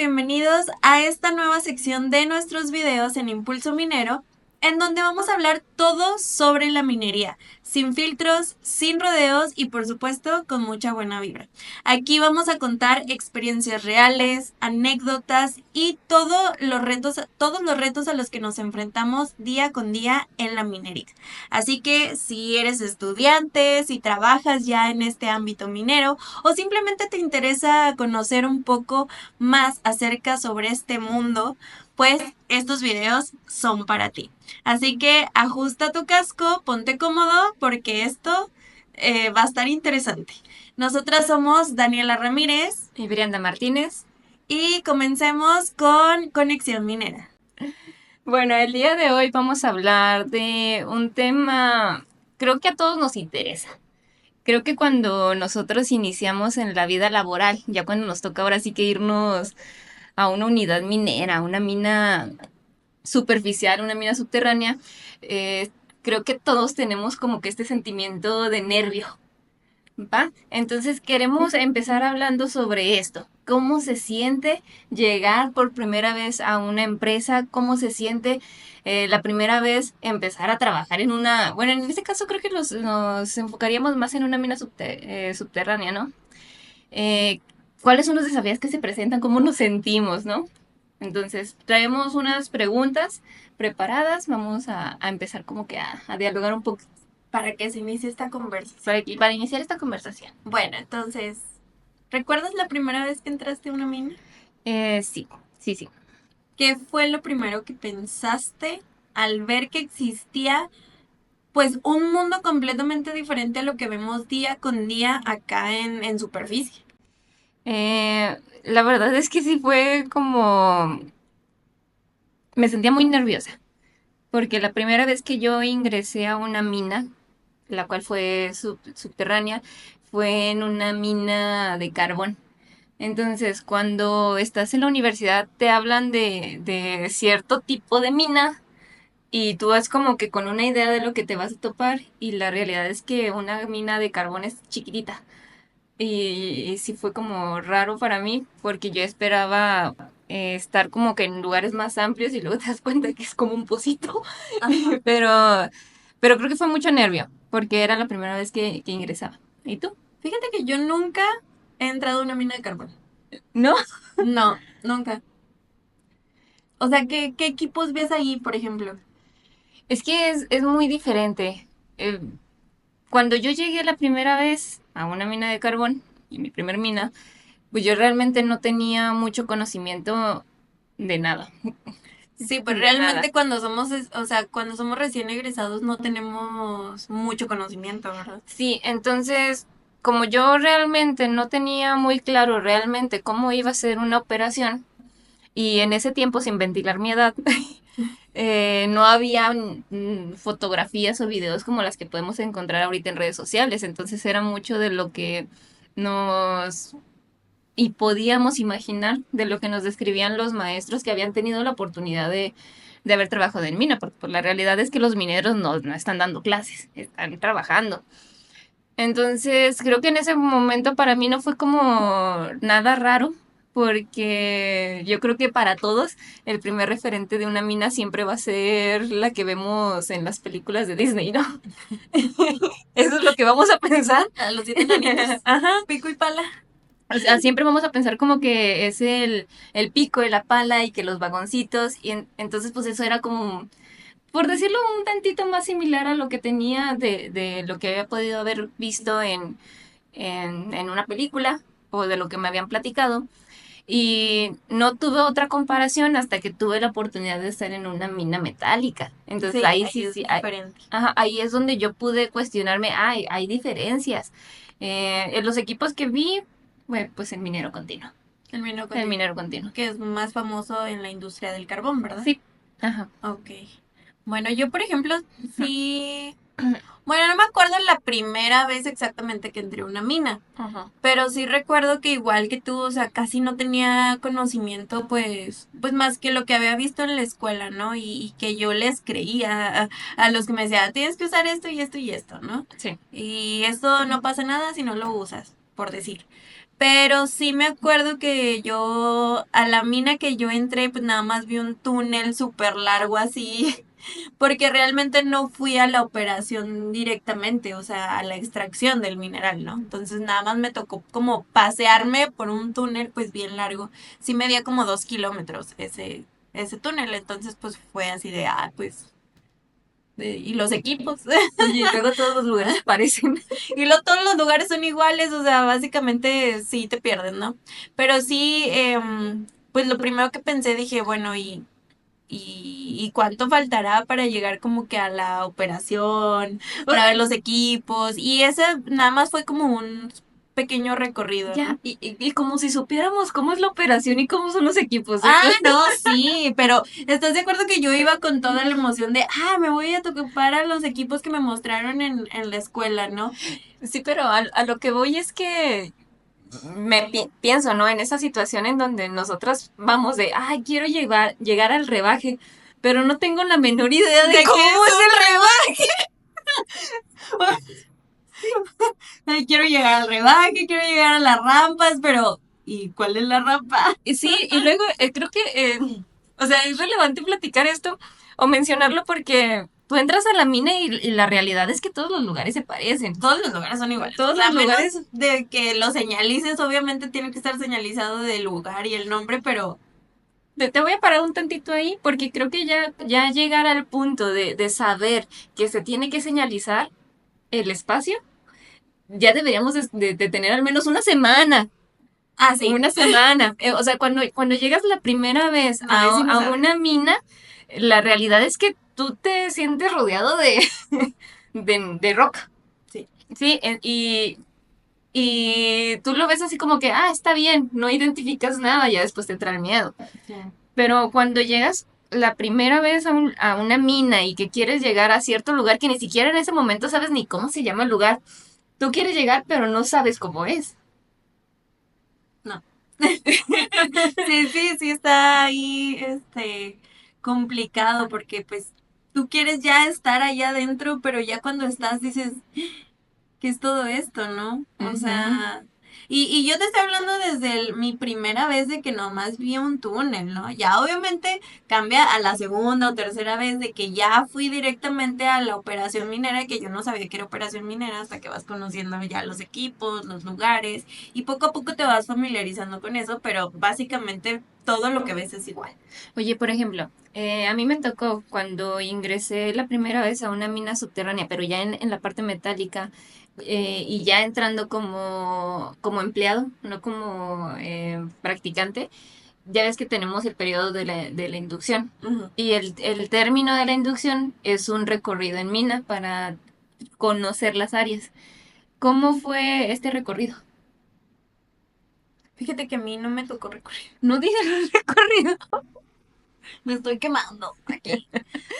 bienvenidos a esta nueva sección de nuestros videos en Impulso Minero, en donde vamos a hablar todo sobre la minería, sin filtros, sin rodeos y por supuesto con mucha buena vibra. Aquí vamos a contar experiencias reales, anécdotas y todos los retos a los que nos enfrentamos día con día en la minería. Así que si eres estudiante, si trabajas ya en este ámbito minero o simplemente te interesa conocer un poco más acerca sobre este mundo, pues estos videos son para ti. Así que ajusta tu casco, ponte cómodo porque esto va a estar interesante. Nosotras somos Daniela Ramírez Y Brianda Martínez. y comencemos con Conexión Minera. Bueno, el día de hoy vamos a hablar de un tema, creo que a todos nos interesa. Creo que cuando nosotros iniciamos en la vida laboral, ya cuando nos toca ahora sí que irnos a una unidad minera, a una mina superficial, una mina subterránea, creo que todos tenemos como que este sentimiento de nervio. ¿Va? Entonces queremos empezar hablando sobre esto. ¿Cómo se siente llegar por primera vez a una empresa? ¿Cómo se siente la primera vez empezar a trabajar en una... Bueno, en este caso creo que nos enfocaríamos más en una mina subterránea, ¿no? Eh, ¿Cuáles son los desafíos que se presentan? ¿Cómo nos sentimos, no? Entonces, traemos unas preguntas preparadas. Vamos a empezar como que a dialogar un poco Para que se inicie esta conversación. para iniciar esta conversación. Bueno, entonces, ¿recuerdas la primera vez que entraste a una mina? Sí. ¿Qué fue lo primero que pensaste al ver que existía, pues, un mundo completamente diferente a lo que vemos día con día acá en superficie? La verdad es que sí fue como... Me sentía muy nerviosa, porque la primera vez que yo ingresé a una mina, la cual fue subterránea, fue en una mina de carbón. Entonces, cuando estás en la universidad, te hablan de cierto tipo de mina y tú vas como que con una idea de lo que te vas a topar y la realidad es que una mina de carbón es chiquitita. Y sí fue como raro para mí porque yo esperaba estar como que en lugares más amplios y luego te das cuenta que es como un pocito. pero, pero creo que fue mucho nervio porque era la primera vez que ingresaba. ¿Y tú? Fíjate que yo nunca he entrado a una mina de carbón. ¿No? No, nunca. O sea, ¿qué equipos ves ahí, por ejemplo? Es que es muy diferente. Eh, Cuando yo llegué la primera vez a una mina de carbón, y mi primer mina, pues yo realmente no tenía mucho conocimiento de nada. Sí, pues De nada. realmente cuando somos, o sea, cuando somos recién egresados no tenemos mucho conocimiento, ¿verdad? Sí, entonces, como yo realmente no tenía muy claro realmente cómo iba a ser una operación, y en ese tiempo, sin ventilar mi edad, no había fotografías o videos como las que podemos encontrar ahorita en redes sociales, entonces era mucho de lo que nos y podíamos imaginar de lo que nos describían los maestros que habían tenido la oportunidad de haber trabajado en mina, porque pues, la realidad es que los mineros no están dando clases, están trabajando. Entonces, creo que en ese momento para mí no fue como nada raro, porque yo creo que para todos el primer referente de una mina siempre va a ser la que vemos en las películas de Disney, ¿no? Eso es lo que vamos a pensar. A los 7 enanitos, Ajá. pico y pala. O sea, siempre vamos a pensar como que es el pico y la pala y que los vagoncitos, y entonces pues eso era como, por decirlo un tantito más similar a lo que tenía de lo que había podido haber visto en una película o de lo que me habían platicado. Y no tuve otra comparación hasta que tuve la oportunidad de estar en una mina metálica. Entonces Sí, ahí ahí sí, es sí, diferente. ajá, ahí es donde yo pude cuestionarme, hay diferencias. En los equipos que vi, bueno, pues el minero continuo. El minero El continuo, minero continuo. que es más famoso en la industria del carbón, ¿verdad? Sí. Ajá. Ok. Bueno, yo por ejemplo, sí. Bueno, no me acuerdo la primera vez exactamente que entré a una mina. Ajá. Pero sí recuerdo que igual que tú, o sea, casi no tenía conocimiento, pues más que lo que había visto en la escuela, ¿no? Y que yo les creía a los que me decían, tienes que usar esto y esto y esto, ¿no? Sí. Y esto no pasa nada si no lo usas, por decir. Pero sí me acuerdo que yo, a la mina que yo entré, pues nada más vi un túnel súper largo así, porque realmente no fui a la operación directamente, o sea, a la extracción del mineral, ¿no? Entonces nada más me tocó como pasearme por un túnel pues bien largo. Sí medía como 2 kilómetros ese túnel, entonces pues fue así de, pues, y los equipos. Oye, y luego todos los lugares se parecen. Y todos los lugares son iguales, o sea, básicamente sí te pierdes, ¿no? Pero sí, pues lo primero que pensé, dije, bueno, ¿y cuánto faltará para llegar como que a la operación, para ver los equipos? Y ese nada más fue como un pequeño recorrido, Ya, ¿no? y como si supiéramos cómo es la operación y cómo son los equipos, ¿eh? Ah, no, sí, pero ¿estás de acuerdo que yo iba con toda la emoción de, me voy a tocar a los equipos que me mostraron en la escuela, ¿no? Sí, pero a lo que voy es que pienso, ¿no? En esa situación en donde nosotras vamos de, quiero llegar al rebaje, pero no tengo la menor idea de ¿De cómo qué es el rebaje. Ay, quiero llegar al rebaje, quiero llegar a las rampas, pero ¿y cuál es la rampa? Y sí, y luego creo que, o sea, es relevante platicar esto o mencionarlo porque tú entras a la mina y la realidad es que todos los lugares se parecen. Todos los lugares son iguales. Todos O sea, los a menos lugares. de que lo señalices, obviamente tiene que estar señalizado del lugar y el nombre, pero Te voy a parar un tantito ahí porque creo que ya llegar al punto de saber que se tiene que señalizar el espacio, ya deberíamos de tener al menos una semana. sí. Una semana. O sea, cuando llegas la primera vez No, sí no a sabe. una mina, la realidad es que tú te sientes rodeado de roca. Sí. Sí, y tú lo ves así como que, está bien, no identificas nada, ya después te entra el miedo. Sí. Pero cuando llegas la primera vez a una mina y que quieres llegar a cierto lugar que ni siquiera en ese momento sabes ni cómo se llama el lugar, tú quieres llegar pero no sabes cómo es. No. Sí, está ahí, complicado porque pues tú quieres ya estar allá adentro, pero ya cuando estás dices, ¿qué es todo esto, no? O Ujú. sea, y yo te estoy hablando desde mi primera vez de que nomás vi un túnel, ¿no? Ya obviamente cambia a la segunda o tercera vez de que ya fui directamente a la operación minera, que yo no sabía que era operación minera hasta que vas conociendo ya los equipos, los lugares, y poco a poco te vas familiarizando con eso, pero básicamente todo lo que ves es igual. Oye, por ejemplo, a mí me tocó cuando ingresé la primera vez a una mina subterránea, pero ya en la parte metálica, y ya entrando como empleado, no como practicante, ya ves que tenemos el periodo de la inducción. Ujú. Y el término de la inducción es un recorrido en mina para conocer las áreas. ¿Cómo fue este recorrido? Fíjate que a mí no me tocó recorrer. No digan el recorrido. Me estoy quemando aquí.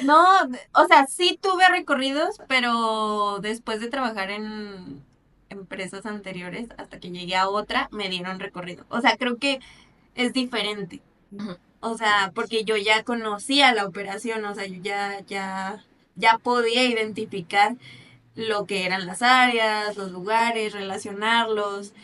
No, o sea, sí tuve recorridos, pero después de trabajar en empresas anteriores, hasta que llegué a otra, me dieron recorrido. O sea, creo que es diferente. Ujú. O sea, porque yo ya conocía la operación, o sea, yo ya podía identificar lo que eran las áreas, los lugares, relacionarlos.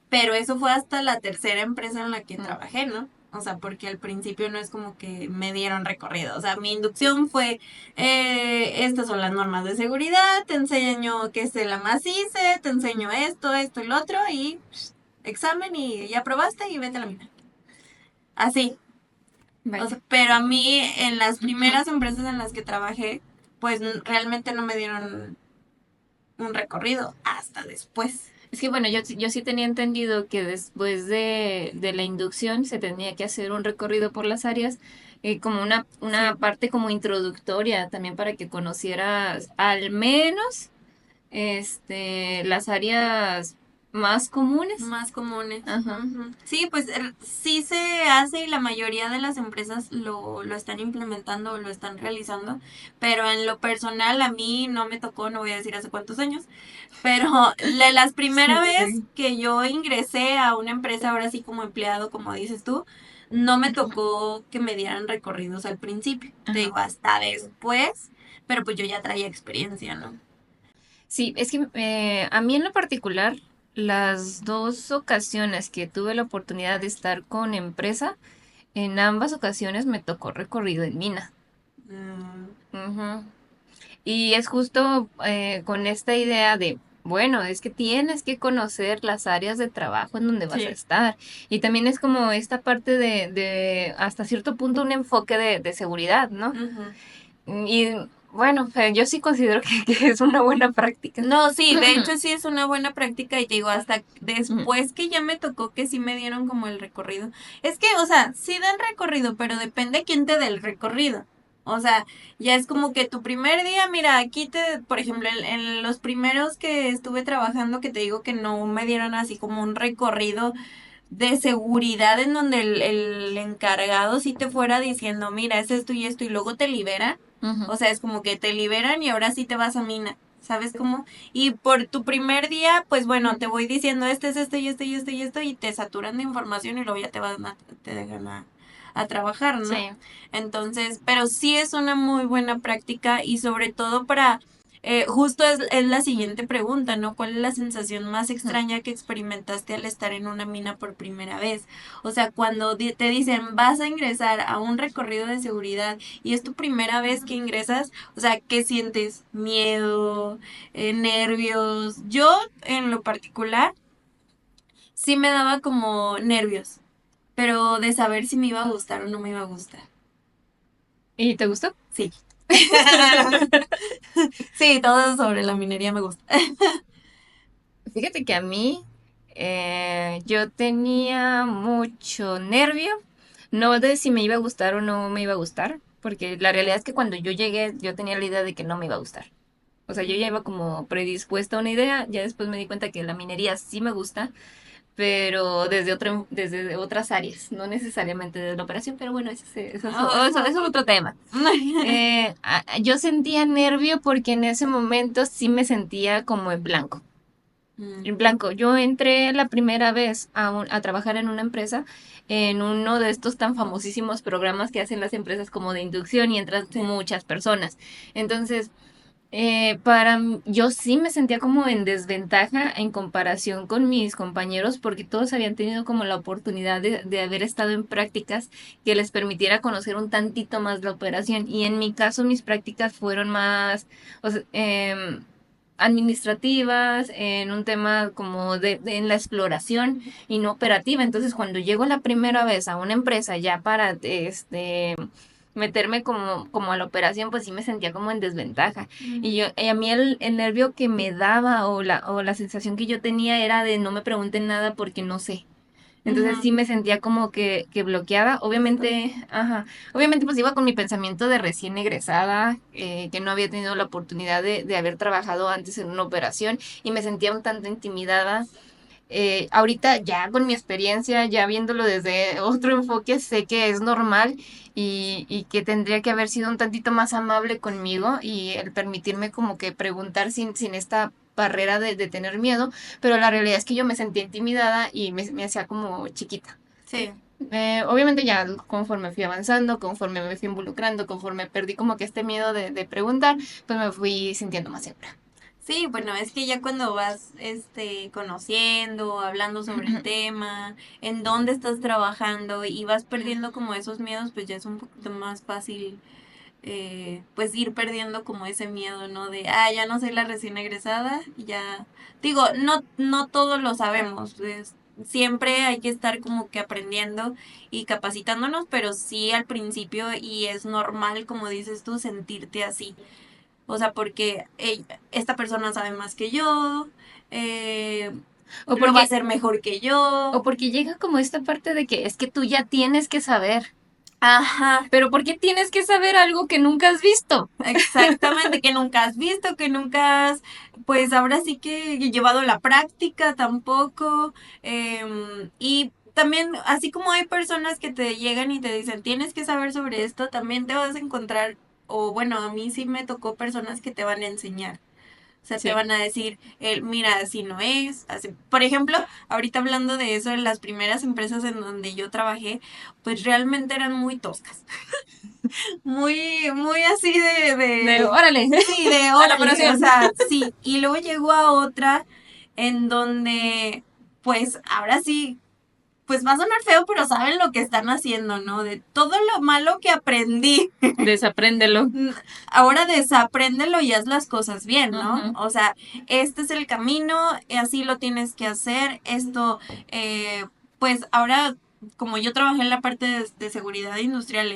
Pero eso fue hasta la tercera empresa en la que trabajé, ¿no? O sea, porque al principio no es como que me dieron recorrido. O sea, mi inducción fue, estas son las normas de seguridad, te enseño qué es el amacice, te enseño esto y lo otro, y examen y ya probaste y vete a la mina. Así. O Vaya. sea, pero a mí en las primeras empresas en las que trabajé, pues realmente no me dieron un recorrido hasta después. Es que bueno, yo sí tenía entendido que después de la inducción se tenía que hacer un recorrido por las áreas, como una Sí. parte como introductoria también para que conocieras al menos las áreas más comunes. Más comunes. Ajá. Ujú. Sí, pues sí se hace y la mayoría de las empresas lo están implementando o lo están realizando, pero en lo personal a mí no me tocó, no voy a decir hace cuántos años, pero las primera vez Sí. que yo ingresé a una empresa, ahora sí como empleado, como dices tú, no me tocó que me dieran recorridos al principio, te Ajá. digo, hasta después, pero pues yo ya traía experiencia, ¿no? Sí, es que a mí en lo particular, las 2 ocasiones que tuve la oportunidad de estar con empresa, en ambas ocasiones me tocó recorrido en mina. Mm, Ujú. Y es justo con esta idea de, bueno, es que tienes que conocer las áreas de trabajo en donde vas a sí. estar. Y también es como esta parte de hasta cierto punto, un enfoque de seguridad, ¿no? Ujú. Y bueno, yo sí considero que es una buena práctica. No, sí, de hecho sí es una buena práctica y te digo, hasta Ujú. después que ya me tocó que sí me dieron como el recorrido. Es que, o sea, sí dan recorrido, pero depende quién te dé el recorrido. O sea, ya es como que tu primer día, mira, aquí te, por ejemplo, en los primeros que estuve trabajando, que te digo que no me dieron así como un recorrido de seguridad en donde el encargado sí te fuera diciendo, mira, es esto y luego te liberan. Ujú. O sea, es como que te liberan y ahora sí te vas a mina. ¿Sabes cómo? Y por tu primer día, pues bueno, te voy diciendo este es esto y esto y esto y esto y te saturan de información y luego ya te dejan a trabajar, ¿no? Sí. Entonces, pero sí es una muy buena práctica y sobre todo para, justo es la siguiente pregunta, ¿no? ¿Cuál es la sensación más Ujú. extraña que experimentaste al estar en una mina por primera vez? O sea, cuando te dicen vas a ingresar a un recorrido de seguridad y es tu primera vez que ingresas, o sea, ¿qué sientes? ¿Miedo? ¿Nervios? Yo, en lo particular, sí me daba como nervios, pero de saber si me iba a gustar o no me iba a gustar. ¿Y te gustó? Sí. Sí, todo sobre la minería me gusta. Fíjate que a mí yo tenía mucho nervio, no de si me iba a gustar o no me iba a gustar, porque la realidad es que cuando yo llegué yo tenía la idea de que no me iba a gustar. O sea, yo ya iba como predispuesta a una idea, ya después me di cuenta que la minería sí me gusta, pero desde otras áreas, no necesariamente desde la operación, pero bueno, eso es otro tema. Yo sentía nervio porque en ese momento sí me sentía como en blanco. Mm, En blanco. Yo entré la primera vez a trabajar en una empresa, en uno de estos tan famosísimos programas que hacen las empresas como de inducción y entran sí. muchas personas. Entonces, yo sí me sentía como en desventaja en comparación con mis compañeros porque todos habían tenido como la oportunidad de haber estado en prácticas que les permitiera conocer un tantito más la operación. Y en mi caso mis prácticas fueron más, o sea, administrativas, en un tema como en la exploración y no operativa. Entonces, cuando llego la primera vez a una empresa ya para meterme como a la operación, pues sí me sentía como en desventaja. Y a mí el nervio que me daba o la sensación que yo tenía era de no me pregunten nada porque no sé. Entonces Ujú, sí me sentía como que bloqueada. justo. Obviamente, ajá, obviamente pues iba con mi pensamiento de recién egresada, que no había tenido la oportunidad de haber trabajado antes en una operación y me sentía un tanto intimidada. Ahorita ya con mi experiencia, ya viéndolo desde otro enfoque, sé que es normal y que tendría que haber sido un tantito más amable conmigo y el permitirme como que preguntar sin esta barrera de tener miedo, pero la realidad es que yo me sentía intimidada y me hacía como chiquita. Sí. Obviamente ya conforme fui avanzando, conforme me fui involucrando, conforme perdí como que este miedo de preguntar, pues me fui sintiendo más segura. Sí, bueno, es que ya cuando vas, conociendo, hablando sobre el tema, en dónde estás trabajando y vas perdiendo como esos miedos, pues ya es un poquito más fácil, pues ir perdiendo como ese miedo, ¿no? De, ya no soy la recién egresada, ya, digo, no todos lo sabemos, siempre hay que estar como que aprendiendo y capacitándonos, pero sí al principio y es normal, como dices tú, sentirte así. O sea, porque esta persona sabe más que yo, eh, O lo va a porque, hacer mejor que o yo. porque llega como esta parte de que es que tú ya tienes que saber. Ajá, Pero ¿por qué tienes que saber algo que nunca has visto? exactamente, que nunca has visto, que nunca has, pues ahora sí que llevado a la práctica tampoco. Y también, así como hay personas que te llegan y te dicen, tienes que saber sobre esto, también te vas a encontrar, o bueno, a mí sí me tocó personas que te van a enseñar. O sea, te Sí. van a decir, mira, así no es. Así. Por ejemplo, ahorita hablando de eso, en las primeras empresas en donde yo trabajé, pues realmente eran muy toscas. Muy así De, órale, sí, de a la órale, o operación. sea, sí. Y luego llegó a otra en donde, pues ahora sí, pues va a sonar feo, pero saben lo que están haciendo, ¿no? De todo lo malo que aprendí. Desapréndelo. Ahora desapréndelo y haz las cosas bien, ¿no? Ujú. O sea, este es el camino, así lo tienes que hacer. Esto, pues ahora, como yo trabajé en la parte de seguridad industrial,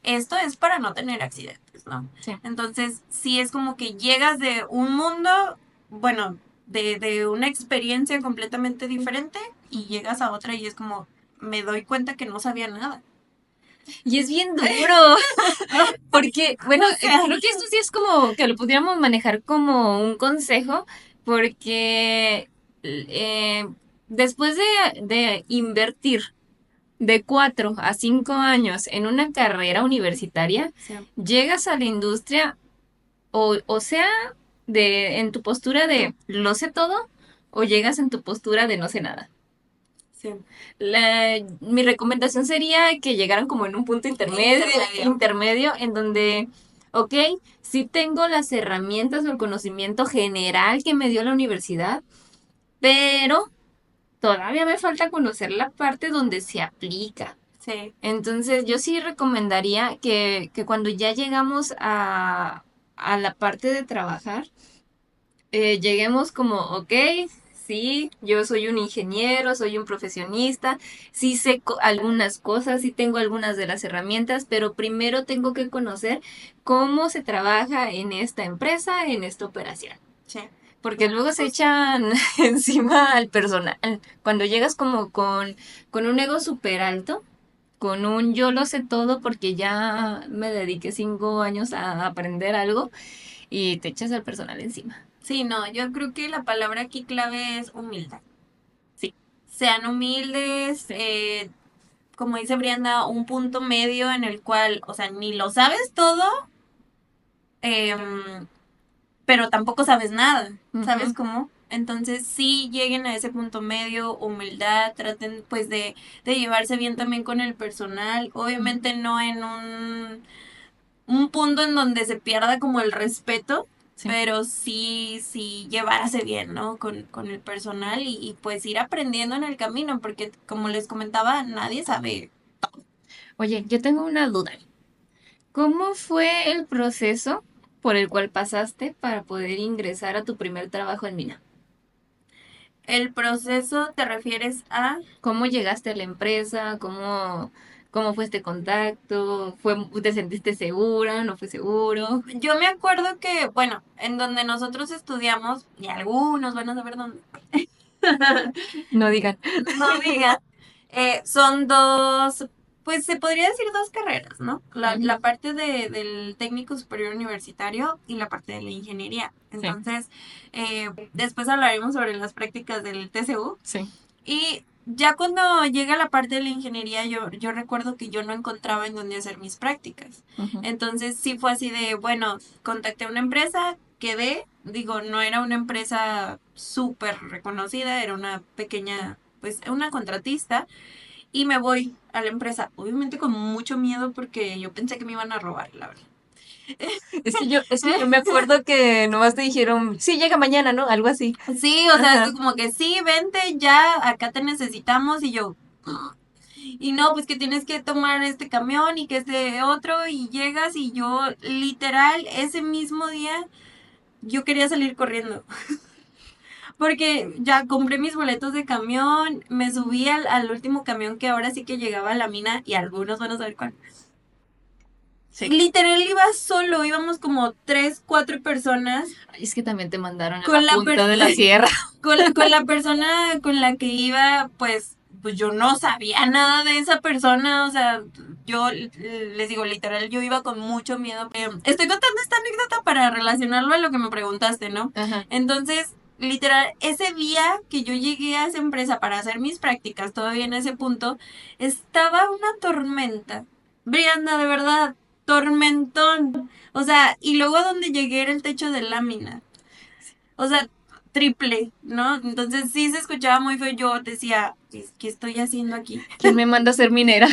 esto es para no tener accidentes, ¿no? Sí. Entonces, sí es como que llegas de un mundo, bueno, de una experiencia completamente diferente y llegas a otra y es como, me doy cuenta que no sabía nada. Y es bien duro, porque, bueno, O sea, creo que esto sí es como que lo pudiéramos manejar como un consejo, porque después de invertir de 4 a 5 años en una carrera universitaria, sí, llegas a la industria, o sea, en tu postura de lo sé todo, o llegas en tu postura de no sé nada. sí. Mi recomendación sería que llegaran como en un punto intermedio en donde, ok, sí tengo las herramientas o el conocimiento general que me dio la universidad, pero todavía me falta conocer la parte donde se aplica. Sí, Entonces, yo sí recomendaría que cuando ya llegamos a la parte de trabajar, lleguemos como, ok, sí, yo soy un ingeniero, soy un profesionista, sí sé algunas cosas, sí tengo algunas de las herramientas, pero primero tengo que conocer cómo se trabaja en esta empresa, en esta operación. sí. Porque luego se echan encima al personal. Cuando llegas como con un ego súper alto, con un yo lo sé todo porque ya me dediqué 5 años a aprender algo y te echas al personal encima. Sí, no, yo creo que la palabra aquí clave es humildad. Sí. Sean humildes, Sí. como dice Brianda, un punto medio en el cual, o sea, ni lo sabes todo, em, pero tampoco sabes nada, ¿sabes Ujú. cómo? Entonces sí lleguen a ese punto medio, humildad, traten pues de llevarse bien también con el personal, obviamente no en un punto en donde se pierda como el respeto, Sí. pero sí, sí llevarse bien, ¿no? Con el personal y pues ir aprendiendo en el camino, porque como les comentaba, nadie sabe. Oye, yo tengo una duda. ¿Cómo fue el proceso por el cual pasaste para poder ingresar a tu primer trabajo en mina? El proceso te refieres a... ¿Cómo llegaste a la empresa? ¿Cómo fue este contacto? ¿Te sentiste segura? ¿No fue seguro? Yo me acuerdo que, bueno, en donde nosotros estudiamos, y algunos van a saber dónde, No digan. no diga, son dos, pues se podría decir dos carreras, ¿no? La Ujú. parte del técnico superior universitario y la parte de la ingeniería. Sí, Entonces, después hablaremos sobre las prácticas del TCU. sí. Y ya cuando llega la parte de la ingeniería, yo recuerdo que yo no encontraba en dónde hacer mis prácticas. Ujú. Entonces sí fue así de, bueno, contacté a una empresa, quedé, digo, no era una empresa súper reconocida, era una pequeña, pues una contratista, y me voy a la empresa, obviamente con mucho miedo porque yo pensé que me iban a robar, la verdad. Es que yo me acuerdo que nomás te dijeron, sí, llega mañana, ¿no? Algo así. Sí, o sea, es Ajá. como que sí, vente ya, acá te necesitamos, y yo... Y no, pues que tienes que tomar este camión y que este otro y llegas y yo literal ese mismo día yo quería salir corriendo. Porque ya compré mis boletos de camión, me subí al último camión que ahora sí que llegaba a la mina y algunos van a saber cuál. Sí. Literal iba solo, íbamos como 3, 4 personas Ay, es que también te mandaron a la con la, punta de la sierra. con la persona con la que iba, pues yo no sabía nada de esa persona, o sea, yo les digo, literal, yo iba con mucho miedo. Estoy contando esta anécdota para relacionarlo a lo que me preguntaste, ¿no? Ajá. Entonces, literal, ese día que yo llegué a esa empresa para hacer mis prácticas, todavía en ese punto, estaba una tormenta. Brianda, de verdad, tormentón. O sea, y luego a donde llegué era el techo de lámina. O sea, triple, ¿no? Entonces sí se escuchaba muy feo. Yo decía, ¿qué estoy haciendo aquí? ¿Quién me manda a ser minera?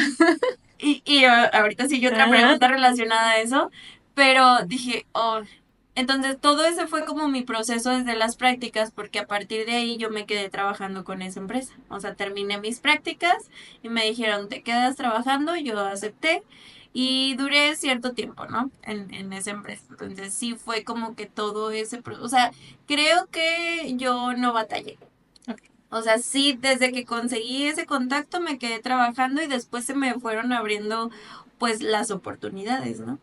Y ahorita sí yo otra Ajá. pregunta relacionada a eso, pero dije, oh, Entonces, todo ese fue como mi proceso desde las prácticas, porque a partir de ahí yo me quedé trabajando con esa empresa. O sea, terminé mis prácticas y me dijeron, ¿te quedas trabajando? Yo acepté y duré cierto tiempo, ¿no? En esa empresa. Entonces, sí fue como que todo ese proceso. O sea, creo que yo no batallé. Ok. O sea, sí, desde que conseguí ese contacto me quedé trabajando y después se me fueron abriendo pues las oportunidades, ¿no?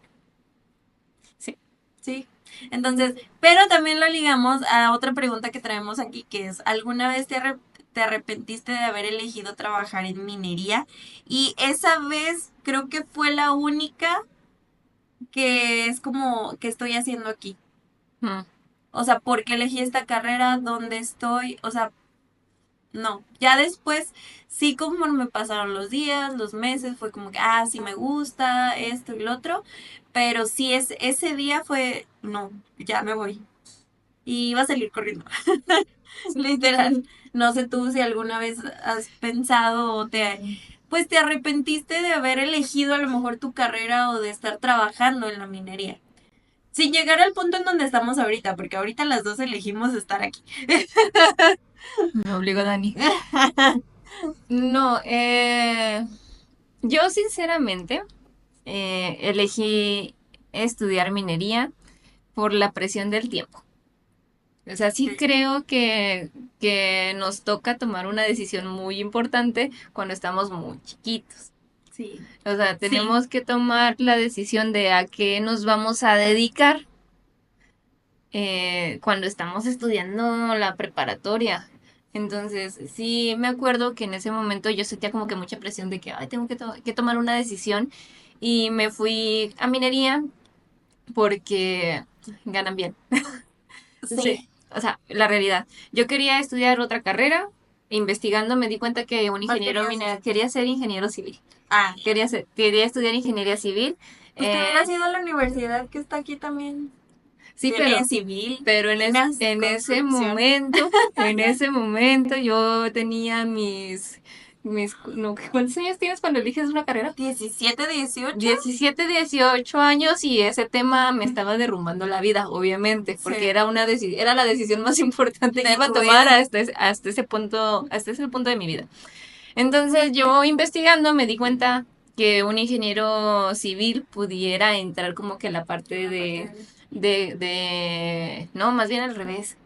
Sí. Sí. Entonces, pero también lo ligamos a otra pregunta que traemos aquí, que es, ¿alguna vez te arrepentiste de haber elegido trabajar en minería? Y esa vez creo que fue la única que es como que estoy haciendo aquí. Mm. O sea, ¿por qué elegí esta carrera? ¿Dónde estoy? O sea, no, ya después, sí, conforme pasaron los días, los meses, fue como que, ah, sí me gusta, esto y lo otro, pero sí, ese día fue, no, ya me voy. Y iba a salir corriendo, literal. No sé tú si alguna vez has pensado o pues te arrepentiste de haber elegido a lo mejor tu carrera o de estar trabajando en la minería. Sin llegar al punto en donde estamos ahorita, porque ahorita las dos elegimos estar aquí. Me obligó Dani. No, yo sinceramente elegí estudiar minería por la presión del tiempo. O sea, sí creo que nos toca tomar una decisión muy importante cuando estamos muy chiquitos. Sí. O sea, Sí. tenemos que tomar la decisión de a qué nos vamos a dedicar cuando estamos estudiando la preparatoria. Entonces, sí me acuerdo que en ese momento yo sentía como que mucha presión de que, ay, tengo que tomar una decisión y me fui a minería porque ganan bien. Sí, Sí. o sea, la realidad. Yo quería estudiar otra carrera, investigando me di cuenta que un ¿Cuál ingeniero querías? minero quería ser ingeniero civil. Ah, Quería estudiar ingeniería civil. pues te eh, hubieras ido a la universidad que está aquí también. sí, Tiene civil, pero minas, en ese construcción. momento, en ese momento yo tenía no, ¿cuántos años tienes cuando eliges una carrera? 17, 18. 17, 18 años y ese tema me estaba derrumbando la vida, obviamente, Sí. porque era la decisión más importante que De iba a tu tomar vida. hasta ese punto de mi vida. Entonces yo investigando me di cuenta que un ingeniero civil pudiera entrar como que a la parte no, más bien al revés.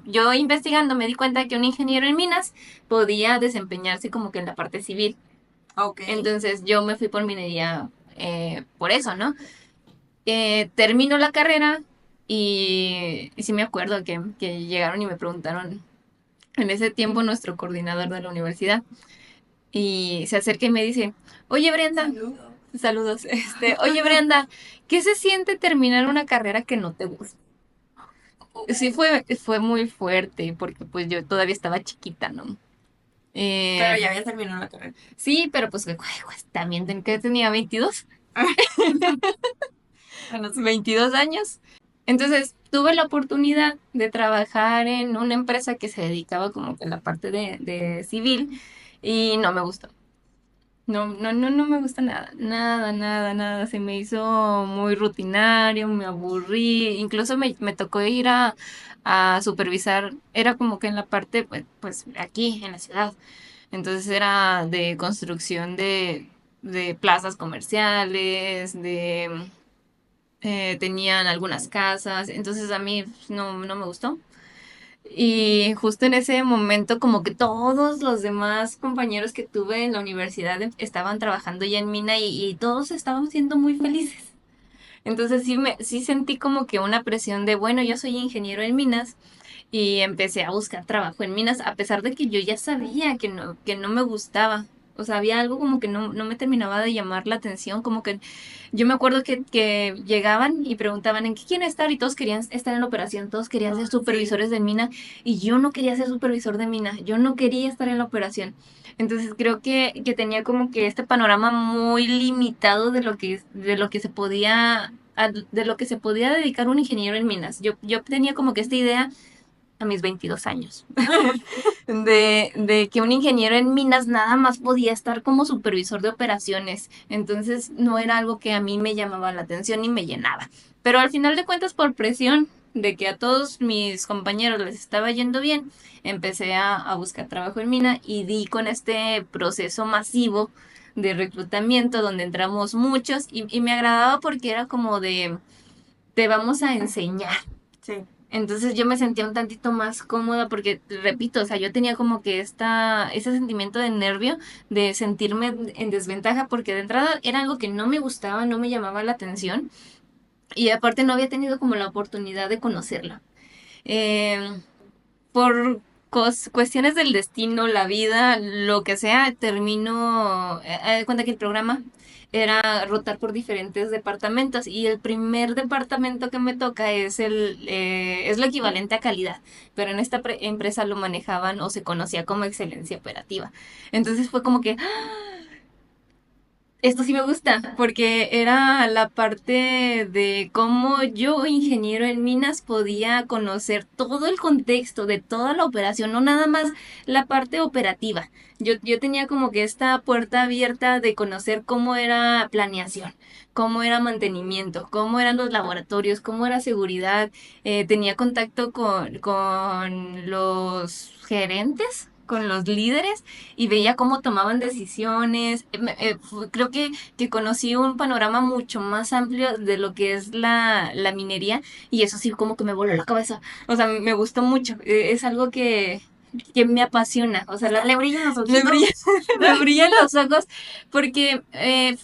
Yo investigando me di cuenta que un ingeniero en minas podía desempeñarse como que en la parte civil. Ok. Entonces yo me fui por minería por eso, ¿no? Termino la carrera y sí me acuerdo que llegaron y me preguntaron, en ese tiempo nuestro coordinador de la universidad, y se acerca y me dice, oye Brenda, saludos, oye Brenda, ¿qué se siente terminar una carrera que no te gusta? Sí fue muy fuerte porque pues yo todavía estaba chiquita, ¿no? Pero Eh, ya había terminado la carrera. sí, pero pues, también que tenía 22. Bueno, sí. 22 años. Entonces tuve la oportunidad de trabajar en una empresa que se dedicaba como que a la parte de civil y no me gustó. No me gusta nada, nada, nada, nada. Se me hizo muy rutinario, me aburrí. Incluso me tocó ir a supervisar, era como que en la parte, pues aquí, en la ciudad. Entonces era de construcción de plazas comerciales, tenían algunas casas, entonces a mí no me gustó. Y justo en ese momento como que todos los demás compañeros que tuve en la universidad estaban trabajando ya en mina y todos estaban siendo muy felices. Entonces sí sentí como que una presión de, bueno, yo soy ingeniero en minas y empecé a buscar trabajo en minas a pesar de que yo ya sabía que no me gustaba. O sea, había algo como que no me terminaba de llamar la atención, como que yo me acuerdo que llegaban y preguntaban en qué quieren estar y todos querían estar en la operación, todos querían ser supervisores de mina y yo no quería ser supervisor de mina, yo no quería estar en la operación. Entonces creo que tenía como que este panorama muy limitado de lo que se podía, de lo que se podía dedicar un ingeniero en minas. Yo tenía como que esta idea a mis 22 años, de que un ingeniero en minas nada más podía estar como supervisor de operaciones. Entonces no era algo que a mí me llamaba la atención y me llenaba. Pero al final de cuentas, por presión de que a todos mis compañeros les estaba yendo bien, empecé a buscar trabajo en mina y di con este proceso masivo de reclutamiento donde entramos muchos y me agradaba porque era como de, te vamos a enseñar. Sí. Entonces yo me sentía un tantito más cómoda porque, repito, o sea, yo tenía como que ese sentimiento de nervio de sentirme en desventaja porque de entrada era algo que no me gustaba, no me llamaba la atención y aparte no había tenido como la oportunidad de conocerla. Eh, por cuestiones del destino, la vida, lo que sea, termino, de cuenta que el programa era rotar por diferentes departamentos y el primer departamento que me toca es lo equivalente a calidad, pero en esta empresa lo manejaban o se conocía como excelencia operativa. Entonces fue como que esto sí me gusta, porque era la parte de cómo yo, ingeniero en minas, podía conocer todo el contexto de toda la operación, no nada más la parte operativa. Yo tenía como que esta puerta abierta de conocer cómo era planeación, cómo era mantenimiento, cómo eran los laboratorios, cómo era seguridad. Tenía contacto con los gerentes, con los líderes y veía cómo tomaban decisiones. Creo que conocí un panorama mucho más amplio de lo que es la minería y eso sí como que me voló la cabeza. O sea, me gustó mucho. Es algo que me apasiona. O sea, Le brillan los me ojitos. brillan, me brillan los ojos porque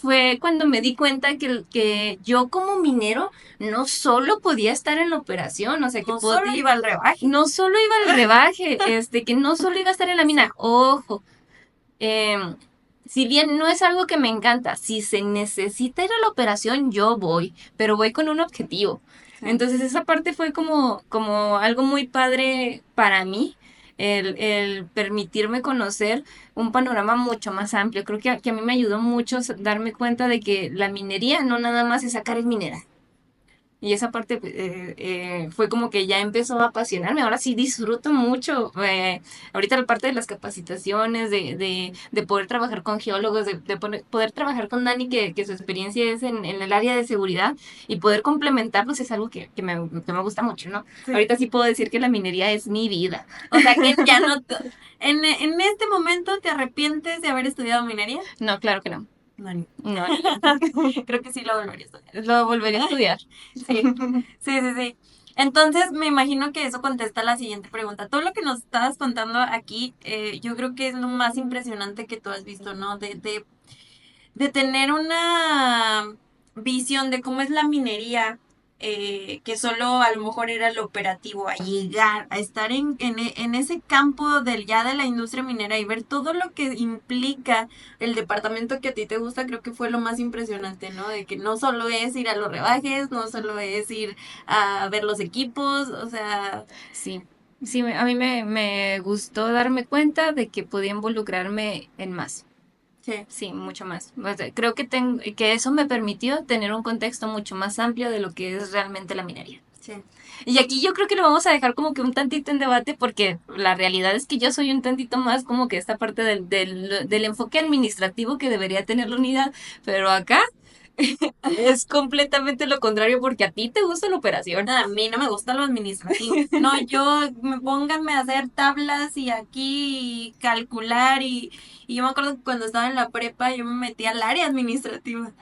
fue cuando me di cuenta que yo como minero no solo podía estar en la operación, o sea, que No solo podía, iba al rebaje. no solo iba al rebaje, que no solo iba a estar en la mina, ojo, eh, si bien no es algo que me encanta, si se necesita ir a la operación, yo voy, pero voy con un objetivo. Sí. Entonces esa parte fue como algo muy padre para mí, el permitirme conocer un panorama mucho más amplio. Creo que a mí me ayudó mucho darme cuenta de que la minería no nada más es sacar el mineral. Y esa parte fue como que ya empezó a apasionarme. Ahora sí disfruto mucho. Ahorita la parte de las capacitaciones, de poder trabajar con geólogos, de poder trabajar con Dani, que su experiencia es en el área de seguridad, y poder complementarlos es algo que me gusta mucho, ¿no? Sí. Ahorita sí puedo decir que la minería es mi vida. O sea que ya no. En este momento, ¿te arrepientes de haber estudiado minería? No, claro que no. No, ni- No, creo que sí lo volvería a estudiar. lo volvería a estudiar. Sí, sí, sí, sí. Entonces, me imagino que eso contesta la siguiente pregunta. Todo lo que nos estabas contando aquí, yo creo que es lo más impresionante que tú has visto, ¿no? De tener una visión de cómo es la minería, que solo a lo mejor era lo operativo, a llegar, a estar en ese campo ya de la industria minera y ver todo lo que implica el departamento que a ti te gusta, creo que fue lo más impresionante, ¿no? De que no solo es ir a los rebajes, no solo es ir a ver los equipos, o sea, Sí, sí, a mí me gustó darme cuenta de que podía involucrarme en más. sí, Sí, mucho más. O sea, creo que eso me permitió tener un contexto mucho más amplio de lo que es realmente la minería. sí. Y aquí yo creo que lo vamos a dejar como que un tantito en debate porque la realidad es que yo soy un tantito más como que esta parte del enfoque administrativo que debería tener la unidad, pero acá es completamente lo contrario porque a ti te gusta la operación. A mí no me gusta lo administrativo. No, pónganme a hacer tablas y aquí calcular y yo me acuerdo que cuando estaba en la prepa yo me metí al área administrativa.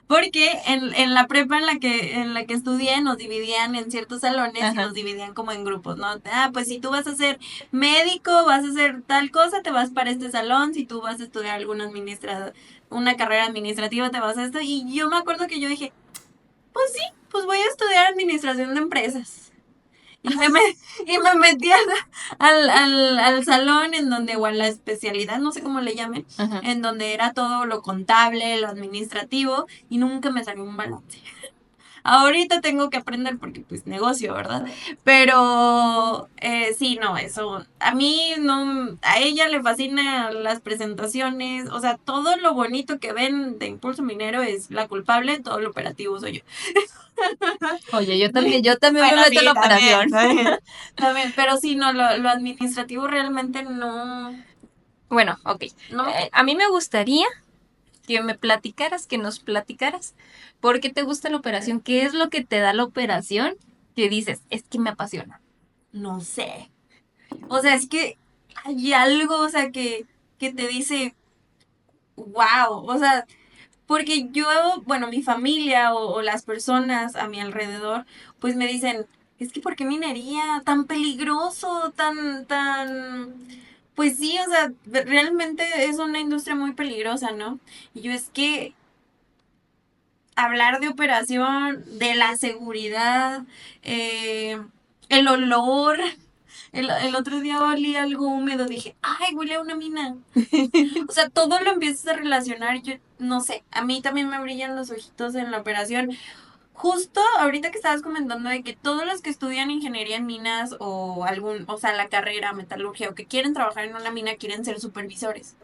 Porque en la prepa en la que estudié nos dividían en ciertos salones y Ajá. nos dividían como en grupos, ¿no? Ah, pues si tú vas a ser médico, vas a hacer tal cosa, te vas para este salón. Si tú vas a estudiar una carrera administrativa, te vas a esto. Y yo me acuerdo que yo dije, pues sí, pues voy a estudiar administración de empresas. Y me metí al salón en donde, o a la especialidad, no sé cómo le llamen, Ajá. en donde era todo lo contable, lo administrativo, y nunca me salió un balance. Ahorita tengo que aprender porque pues negocio, ¿verdad? Pero sí, no, eso. A mí no, a ella le fascinan las presentaciones, o sea, todo lo bonito que ven de Impulso Minero es la culpable, todo lo operativo soy yo. Oye, yo también me Bueno, meto en sí, la también, operación. también, también, pero sí, no, lo administrativo realmente no, Bueno, ok. no me A mí me gustaría que me platicaras, que nos platicaras, ¿por qué te gusta la operación? ¿Qué es lo que te da la operación que dices, es que me apasiona? no sé. O sea, es que hay algo, o sea, que te dice, wow, o sea, porque yo, bueno, mi familia o las personas a mi alrededor, pues me dicen, es que ¿por qué minería? Tan peligroso, pues sí, o sea, realmente es una industria muy peligrosa, ¿no? Y yo es que hablar de operación, de la seguridad, eh, el olor. El otro día olí algo húmedo, dije, ay, huele a una mina. O sea, todo lo empiezas a relacionar. Yo no sé, a mí también me brillan los ojitos en la operación. Justo ahorita que estabas comentando de que todos los que estudian ingeniería en minas o o sea, la carrera, metalurgia o que quieren trabajar en una mina quieren ser supervisores.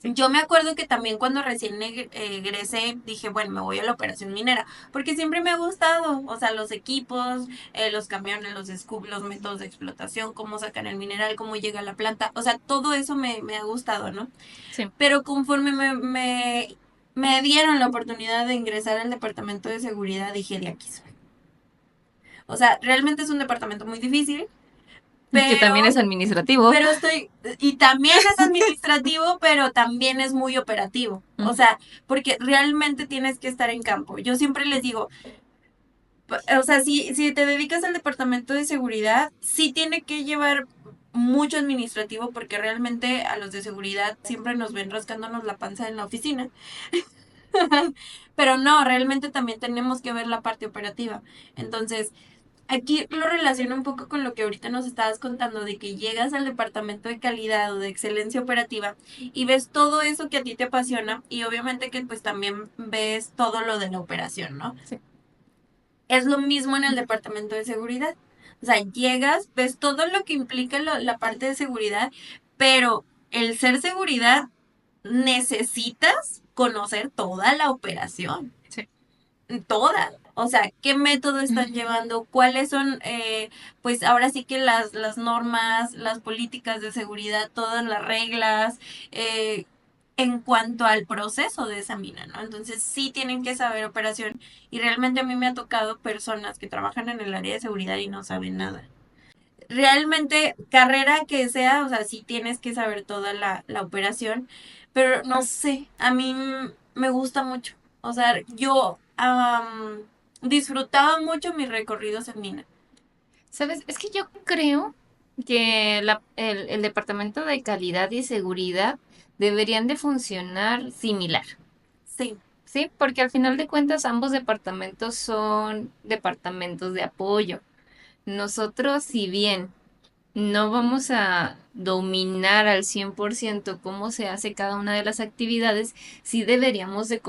Yo me acuerdo que también cuando recién egresé dije, bueno, me voy a la operación minera, porque siempre me ha gustado, o sea, los equipos, los camiones, los scoops, los métodos de explotación, cómo sacan el mineral, cómo llega a la planta, o sea, todo eso me ha gustado, ¿no? Sí. Pero conforme me dieron la oportunidad de ingresar al departamento de seguridad, dije, de aquí soy. O sea, realmente es un departamento muy difícil, Que también pero es administrativo. pero y también es administrativo, pero también es muy operativo. O Ujú. sea, porque realmente tienes que estar en campo. Yo siempre les digo, o sea, si te dedicas al departamento de seguridad, sí tiene que llevar mucho administrativo porque realmente a los de seguridad siempre nos ven rascándonos la panza en la oficina. Pero no, realmente también tenemos que ver la parte operativa. Entonces, aquí lo relaciono un poco con lo que ahorita nos estabas contando, de que llegas al departamento de calidad o de excelencia operativa y ves todo eso que a ti te apasiona y obviamente que pues también ves todo lo de la operación, ¿no? Sí. Es lo mismo en el departamento de seguridad. O sea, llegas, ves todo lo que implica la parte de seguridad, pero el ser seguridad necesitas conocer toda la operación, Sí. toda. O sea, qué método están llevando, cuáles son, pues ahora sí que las normas, las políticas de seguridad, todas las reglas, eh, en cuanto al proceso de esa mina, ¿no? Entonces sí tienen que saber operación y realmente a mí me ha tocado personas que trabajan en el área de seguridad y no saben nada. Realmente, carrera que sea, o sea, sí tienes que saber toda la operación, pero no sé, a mí me gusta mucho. O sea, yo disfrutaba mucho mis recorridos en mina. ¿Sabes? Es que yo creo que el departamento de calidad y seguridad deberían de funcionar similar. Sí, Sí, porque al final de cuentas ambos departamentos son departamentos de apoyo. Nosotros, si bien no vamos a dominar al 100% cómo se hace cada una de las actividades, sí deberíamos de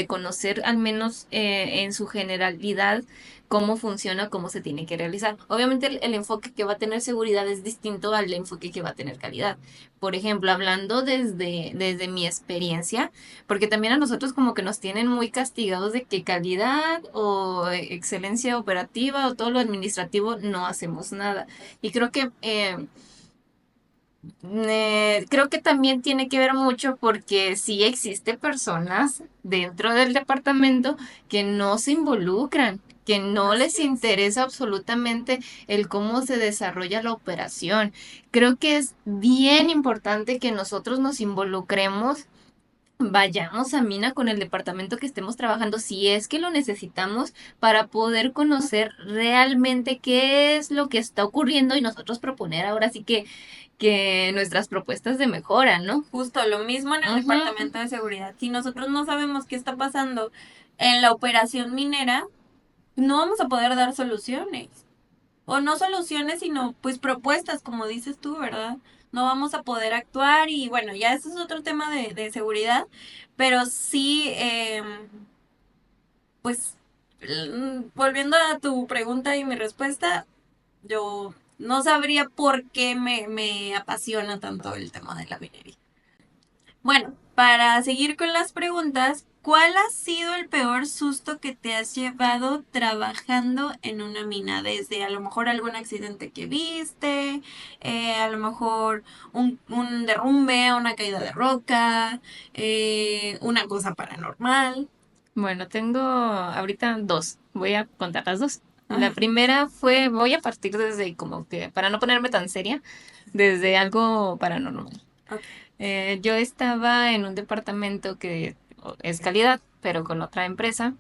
conocer al menos en su generalidad cómo funciona, cómo se tiene que realizar. Obviamente el enfoque que va a tener seguridad es distinto al enfoque que va a tener calidad. Por ejemplo, hablando desde mi experiencia, porque también a nosotros como que nos tienen muy castigados de que calidad o excelencia operativa o todo lo administrativo no hacemos nada. Y creo que también tiene que ver mucho porque sí existe personas dentro del departamento que no se involucran, que no les así es. interesa absolutamente el cómo se desarrolla la operación. Creo que es bien importante que nosotros nos involucremos. Vayamos a Mina con el departamento que estemos trabajando, si es que lo necesitamos, para poder conocer realmente qué es lo que está ocurriendo y nosotros proponer ahora sí que nuestras propuestas de mejora, ¿no? Justo lo mismo en el Ujú. departamento de seguridad. Si nosotros no sabemos qué está pasando en la operación minera, no vamos a poder dar soluciones. O no soluciones, sino pues propuestas, como dices tú, ¿verdad? No vamos a poder actuar y bueno, ya ese es otro tema de seguridad, pero sí, pues volviendo a tu pregunta y mi respuesta, yo no sabría por qué me apasiona tanto el tema de la minería. Bueno, para seguir con las preguntas, ¿cuál ha sido el peor susto que te has llevado trabajando en una mina? Desde a lo mejor algún accidente que viste, a lo mejor un derrumbe, una caída de roca, una cosa paranormal. Bueno, tengo ahorita dos. Voy a contar las dos. La Ajá. primera fue, voy a partir desde como que, para no ponerme tan seria, desde algo paranormal. Ok. Yo estaba en un departamento que es calidad, pero con otra empresa,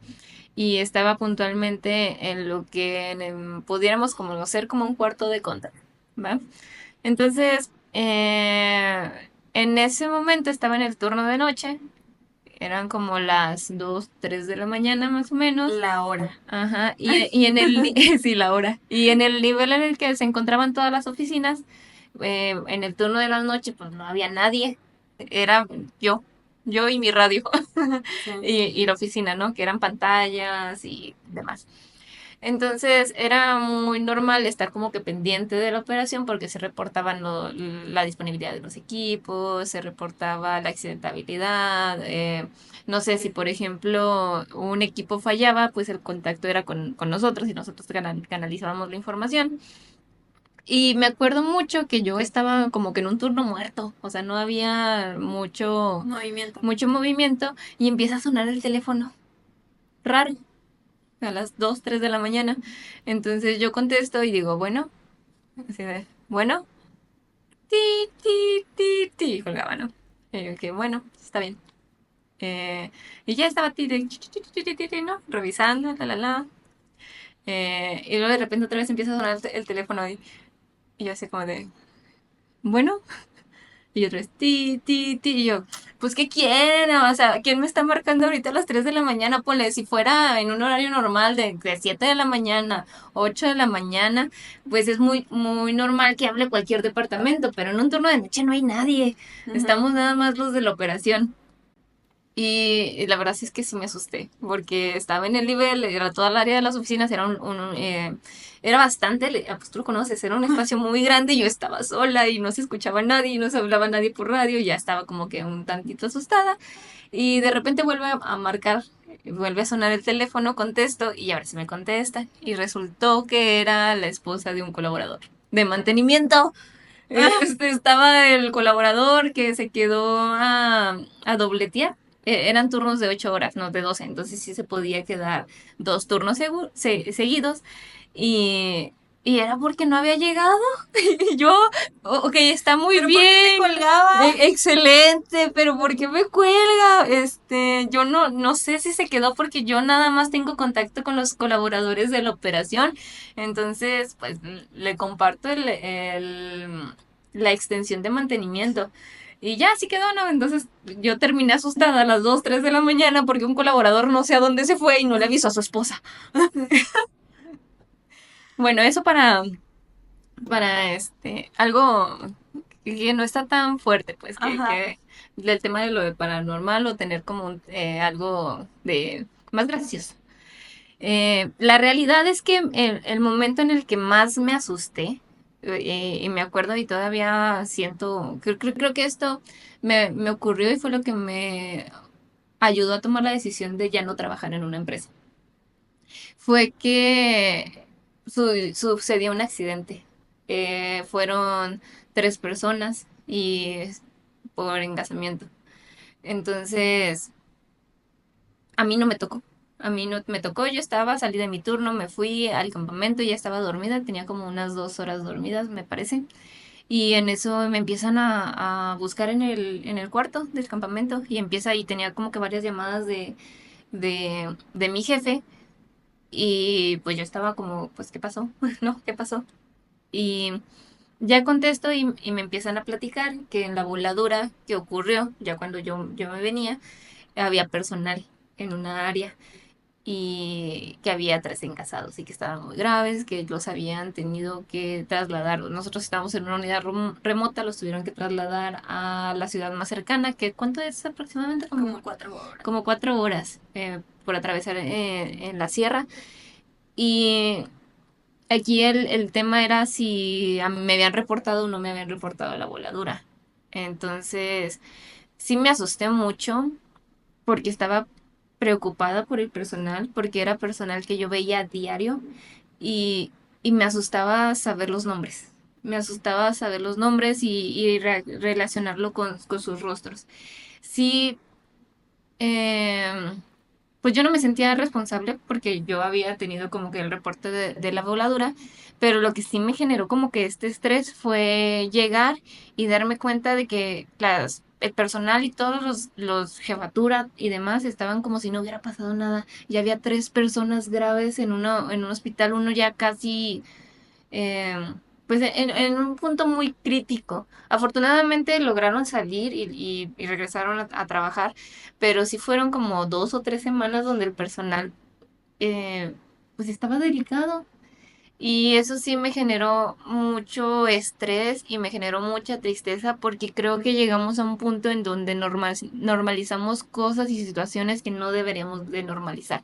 y estaba puntualmente en lo que pudiéramos como ser como un cuarto de control, ¿va? Entonces, en ese momento estaba en el turno de noche, eran como las 2 3 de la mañana más o menos. La hora. Ajá, y en el, sí, la hora. Y en el nivel en el que se encontraban todas las oficinas, en el turno de la noche, pues no había nadie. Era yo y mi radio Sí. y la oficina, ¿no? Que eran pantallas y demás. Entonces era muy normal estar como que pendiente de la operación porque se reportaban la disponibilidad de los equipos, se reportaba la accidentabilidad, no sé si por ejemplo un equipo fallaba, pues el contacto era con nosotros y nosotros canalizábamos la información. Y me acuerdo mucho que yo estaba como que en un turno muerto, o sea, no había Movimiento. mucho movimiento y empieza a sonar el teléfono. Raro a las 2 3 de la mañana. Entonces yo contesto y digo, bueno, así de, bueno, ti, ti, ti, ti, colgaba, ¿no? Y yo, que bueno, está bien. Eh, y ya estaba ¿no? Revisando, la. Y luego de repente otra vez empieza a sonar el teléfono y yo así como de, bueno, y otra vez, ti, y yo, pues, ¿qué quiera? O sea, ¿quién me está marcando ahorita a las 3 de la mañana? Ponle, si fuera en un horario normal de 7 de la mañana, 8 de la mañana, pues es muy, muy normal que hable cualquier departamento, pero en un turno de noche no hay nadie. Ujú. Estamos nada más los de la operación. Y la verdad sí es que sí me asusté, porque estaba en el nivel, era toda el área de las oficinas, era bastante, pues tú lo conoces, era un espacio muy grande y yo estaba sola y no se escuchaba nadie y no se hablaba nadie por radio y ya estaba como que un tantito asustada. Y de repente vuelve a marcar, vuelve a sonar el teléfono, contesto y ahora sí me contesta. Y resultó que era la esposa de un colaborador de mantenimiento. Estaba el colaborador que se quedó a dobletear. Eran turnos de 8 horas, no de 12, entonces sí se podía quedar dos turnos seguidos. Y, y era porque no había llegado. Y yo, ok, está muy ¿Pero por qué te bien, colgaba? excelente, pero ¿por qué me cuelga? Yo no sé si se quedó porque yo nada más tengo contacto con los colaboradores de la operación. Entonces, pues le comparto la extensión de mantenimiento. Y ya, así quedó, ¿no? Entonces yo terminé asustada a las 2 3 de la mañana porque un colaborador no sé a dónde se fue y no le avisó a su esposa. Bueno, eso para algo que no está tan fuerte, pues Ajá. que el tema de lo de paranormal o tener como algo de más gracioso. La realidad es que el momento en el que más me asusté, y me acuerdo y todavía siento, creo que esto me ocurrió y fue lo que me ayudó a tomar la decisión de ya no trabajar en una empresa. Fue que sucedió un accidente. Fueron tres personas y por engasamiento. Entonces, a mí no me tocó. A mí no me tocó, yo salí de mi turno, me fui al campamento y ya estaba dormida, tenía como unas 2 horas dormidas, me parece. Y en eso me empiezan a buscar en el cuarto del campamento y tenía como que varias llamadas de mi jefe. Y pues yo estaba como, pues, ¿qué pasó? ¿No? ¿Qué pasó? Y ya contesto y me empiezan a platicar que en la voladura que ocurrió, ya cuando yo me venía, había personal en una área y que había tres encasados y que estaban muy graves, que los habían tenido que trasladar. Nosotros estábamos en una unidad remota, los tuvieron que trasladar a la ciudad más cercana, que ¿cuánto es aproximadamente? Como 4 horas. Como 4 horas, por atravesar en la sierra. Y aquí el tema era si me habían reportado o no me habían reportado la voladura. Entonces, sí me asusté mucho porque estaba preocupada por el personal, porque era personal que yo veía a diario y, y me asustaba saber los nombres. Me asustaba saber los nombres y relacionarlo con sus rostros. Sí, eh, pues yo no me sentía responsable porque yo había tenido como que el reporte de la voladura, pero lo que sí me generó como que este estrés fue llegar y darme cuenta de que el personal y todos los jefatura y demás estaban como si no hubiera pasado nada. Ya había 3 personas graves en un hospital, uno ya casi eh, pues en un punto muy crítico. Afortunadamente lograron salir y regresaron a trabajar, pero sí fueron como 2 o 3 semanas donde el personal pues estaba delicado. Y eso sí me generó mucho estrés y me generó mucha tristeza porque creo que llegamos a un punto en donde normalizamos cosas y situaciones que no deberíamos de normalizar.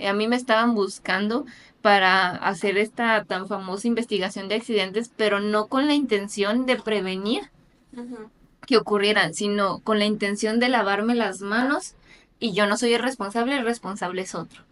A mí me estaban buscando para hacer esta tan famosa investigación de accidentes, pero no con la intención de prevenir Ujú. que ocurrieran, sino con la intención de lavarme las manos y yo no soy el responsable es otro.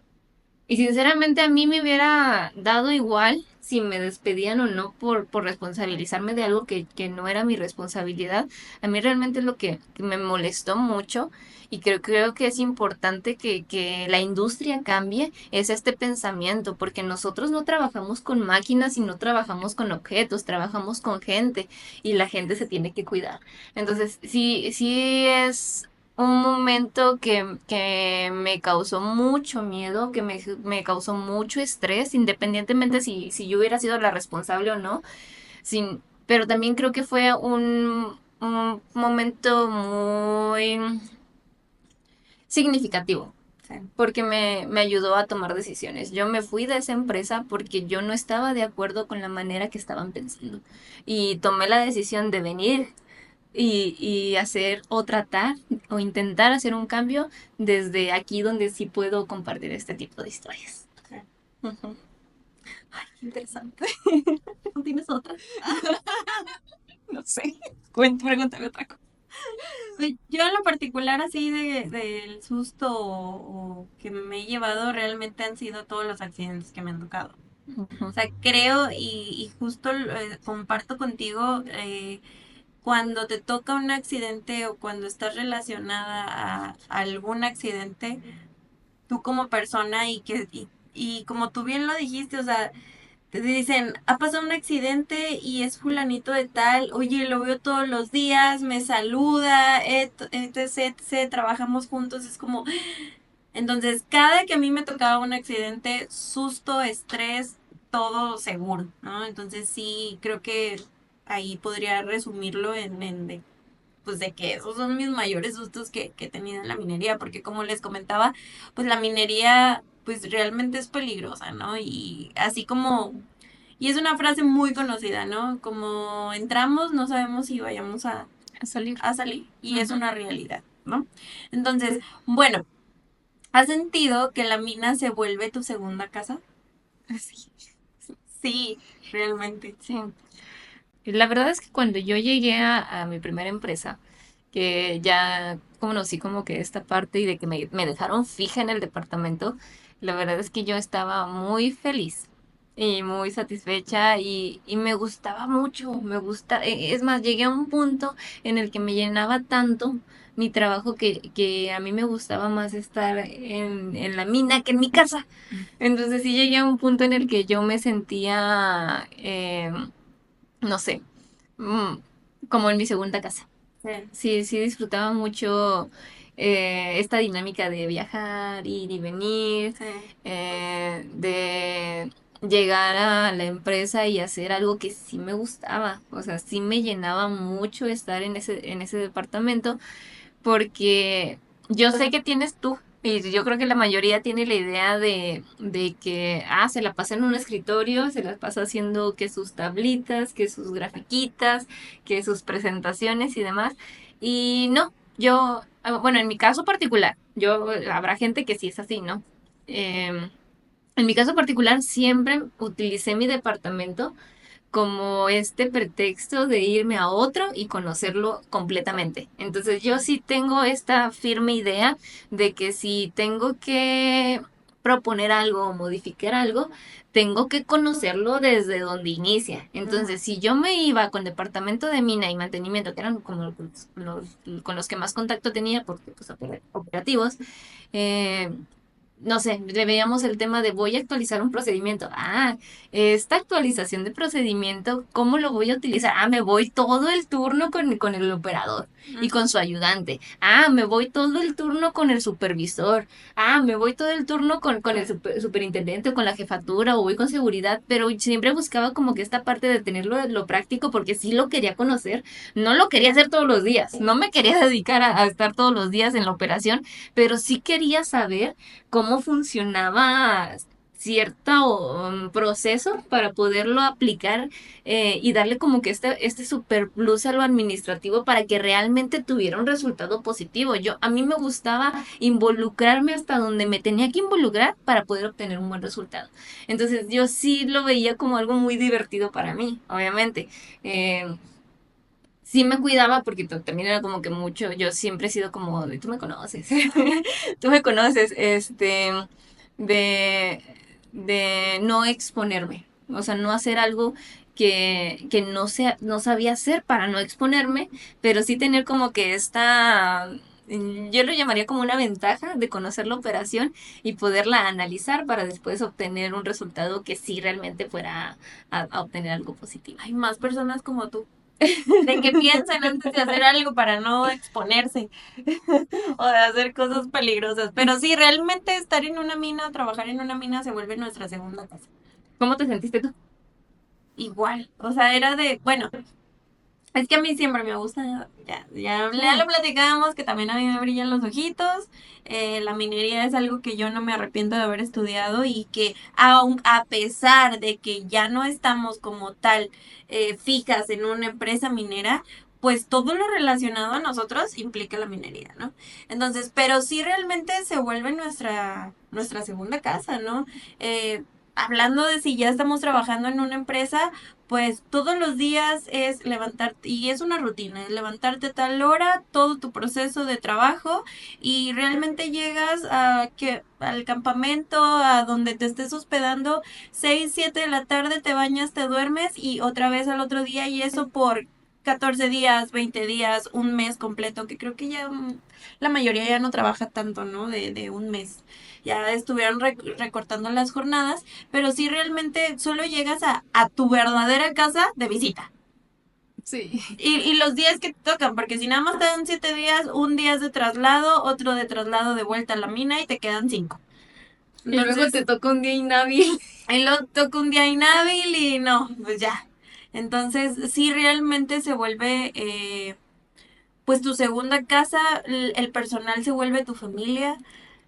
Y sinceramente a mí me hubiera dado igual si me despedían o no por responsabilizarme de algo que no era mi responsabilidad. A mí realmente es lo que me molestó mucho y creo que es importante que la industria cambie, es este pensamiento, porque nosotros no trabajamos con máquinas y no trabajamos con objetos, trabajamos con gente y la gente se tiene que cuidar. Entonces, sí, sí es un momento que me causó mucho miedo, que me causó mucho estrés, independientemente si yo hubiera sido la responsable o no. Pero también creo que fue un momento muy significativo, Sí. porque me ayudó a tomar decisiones. Yo me fui de esa empresa porque yo no estaba de acuerdo con la manera que estaban pensando. Y tomé la decisión de venir y hacer o tratar o intentar hacer un cambio desde aquí donde sí puedo compartir este tipo de historias. Sí. Ujú. Interesante. ¿No tienes otra? No sé. Pregúntame otra cosa. Pues, yo en lo particular así del susto o que me he llevado realmente han sido todos los accidentes que me han tocado. O Ujú. sea, creo y justo comparto contigo, cuando te toca un accidente o cuando estás relacionada a algún accidente, tú como persona y como tú bien lo dijiste, o sea, te dicen, ha pasado un accidente y es fulanito de tal, oye, lo veo todos los días, me saluda, etc, trabajamos juntos, es como... Entonces, cada que a mí me tocaba un accidente, susto, estrés, todo seguro, ¿no? Entonces sí, creo que ahí podría resumirlo pues de que esos son mis mayores sustos que he tenido en la minería, porque como les comentaba, pues la minería pues realmente es peligrosa, ¿no? Y así como, y es una frase muy conocida, ¿no? Como entramos, no sabemos si vayamos A salir. a salir, y es Ujú. una realidad, ¿no? Entonces, bueno, ¿has sentido que la mina se vuelve tu segunda casa? Así. Sí, realmente. Sí. La verdad es que cuando yo llegué a mi primera empresa, que ya conocí como que esta parte y de que me dejaron fija en el departamento, la verdad es que yo estaba muy feliz y muy satisfecha y me gustaba mucho, es más, llegué a un punto en el que me llenaba tanto mi trabajo que a mí me gustaba más estar en la mina que en mi casa. Entonces sí llegué a un punto en el que yo me sentía, no sé, mm, como en mi segunda casa. Sí, Sí, sí disfrutaba mucho esta dinámica de viajar, ir y venir, sí. de llegar a la empresa y hacer algo que sí me gustaba. O sea, sí me llenaba mucho estar en ese departamento porque yo sé que tienes tú. Y yo creo que la mayoría tiene la idea de que, se la pasa en un escritorio, se la pasa haciendo que sus tablitas, que sus grafiquitas, que sus presentaciones y demás. Y no. Bueno, en mi caso particular, habrá gente que sí es así, ¿no? Em, en mi caso particular, siempre utilicé mi departamento como este pretexto de irme a otro y conocerlo completamente. Entonces yo sí tengo esta firme idea de que si tengo que proponer algo o modificar algo, tengo que conocerlo desde donde inicia. Entonces, si yo me iba con departamento de mina y mantenimiento, que eran como con los que más contacto tenía, porque pues operativos, eh, no sé, le veíamos el tema de voy a actualizar un procedimiento. Ah, esta actualización de procedimiento, ¿cómo lo voy a utilizar? Ah, me voy todo el turno con el operador y con su ayudante. Ah, me voy todo el turno con el supervisor. Ah, me voy todo el turno con el superintendente o con la jefatura o voy con seguridad, pero siempre buscaba como que esta parte de tenerlo lo práctico porque sí lo quería conocer, no lo quería hacer todos los días, no me quería dedicar a estar todos los días en la operación, pero sí quería saber cómo funcionaba cierto proceso para poderlo aplicar y darle como que este super plus a lo administrativo para que realmente tuviera un resultado positivo. A mí me gustaba involucrarme hasta donde me tenía que involucrar para poder obtener un buen resultado. Entonces yo sí lo veía como algo muy divertido para mí, obviamente. Sí me cuidaba porque también era como que mucho, yo siempre he sido como, tú me conoces, tú me conoces, de, de no exponerme, o sea, no hacer algo que no sabía hacer para no exponerme, pero sí tener como que yo lo llamaría como una ventaja de conocer la operación y poderla analizar para después obtener un resultado que sí realmente fuera a obtener algo positivo. Hay más personas como tú, de que piensan antes de hacer algo para no exponerse o de hacer cosas peligrosas. Pero sí, realmente estar en una mina, trabajar en una mina se vuelve nuestra segunda casa. ¿Cómo te sentiste tú? Igual, o sea, era de, bueno, es que a mí siempre me gusta, ya lo platicábamos, que también a mí me brillan los ojitos. La minería es algo que yo no me arrepiento de haber estudiado y que aun a pesar de que ya no estamos como tal fijas en una empresa minera, pues todo lo relacionado a nosotros implica la minería, ¿no? Entonces, pero sí realmente se vuelve nuestra segunda casa, ¿no? Hablando de si ya estamos trabajando en una empresa, pues todos los días es levantarte, y es una rutina, es levantarte a tal hora, todo tu proceso de trabajo, y realmente llegas al campamento, a donde te estés hospedando, 6 7 de la tarde, te bañas, te duermes, y otra vez al otro día, y eso por 14 días, 20 días, un mes completo, que creo que ya la mayoría ya no trabaja tanto, ¿no? De un mes. Ya estuvieron recortando las jornadas, pero sí realmente solo llegas a tu verdadera casa de visita. Sí. Y los días que te tocan, porque si nada más te dan 7 días, un día es de traslado, otro de traslado de vuelta a la mina y te quedan 5. Y luego te Entonces, toca un día inhábil. ahí lo toca un día inhábil y no, pues ya. Entonces, sí realmente se vuelve pues tu segunda casa, el personal se vuelve tu familia,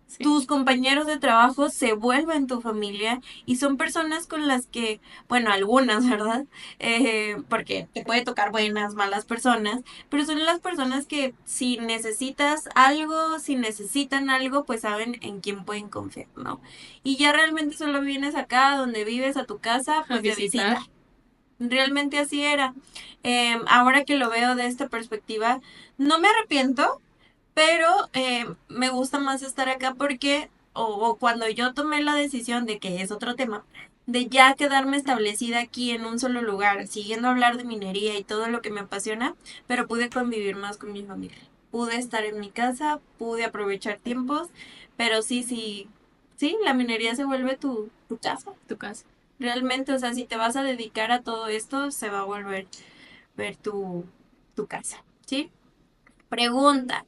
Sí. tus compañeros de trabajo se vuelven tu familia y son personas con las que, bueno, algunas, ¿verdad? Porque te puede tocar buenas, malas personas, pero son las personas que si necesitas algo, si necesitan algo, pues saben en quién pueden confiar, ¿no? Y ya realmente solo vienes acá donde vives, a tu casa, A pues de visitar. visita. Realmente así era. Ahora que lo veo de esta perspectiva, no me arrepiento, pero me gusta más estar acá porque, o cuando yo tomé la decisión de que es otro tema, de ya quedarme establecida aquí en un solo lugar, siguiendo hablar de minería y todo lo que me apasiona, pero pude convivir más con mi familia. Pude estar en mi casa, pude aprovechar tiempos, pero sí, la minería se vuelve tu casa. Tu casa. Realmente, o sea, si te vas a dedicar a todo esto, se va a volver ver tu casa, ¿sí? Pregunta.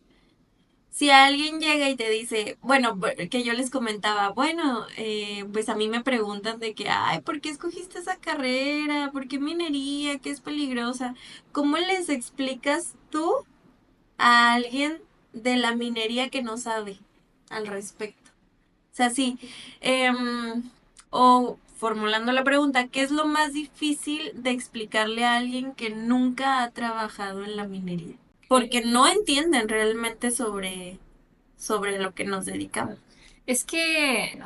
Si alguien llega y te dice, bueno, que yo les comentaba, bueno, pues a mí me preguntan de que, ay, ¿por qué escogiste esa carrera? ¿Por qué minería? ¿Qué es peligrosa? ¿Cómo les explicas tú a alguien de la minería que no sabe al respecto? O sea, sí, o formulando la pregunta, ¿qué es lo más difícil de explicarle a alguien que nunca ha trabajado en la minería? porque no entienden realmente sobre lo que nos dedicamos. Es que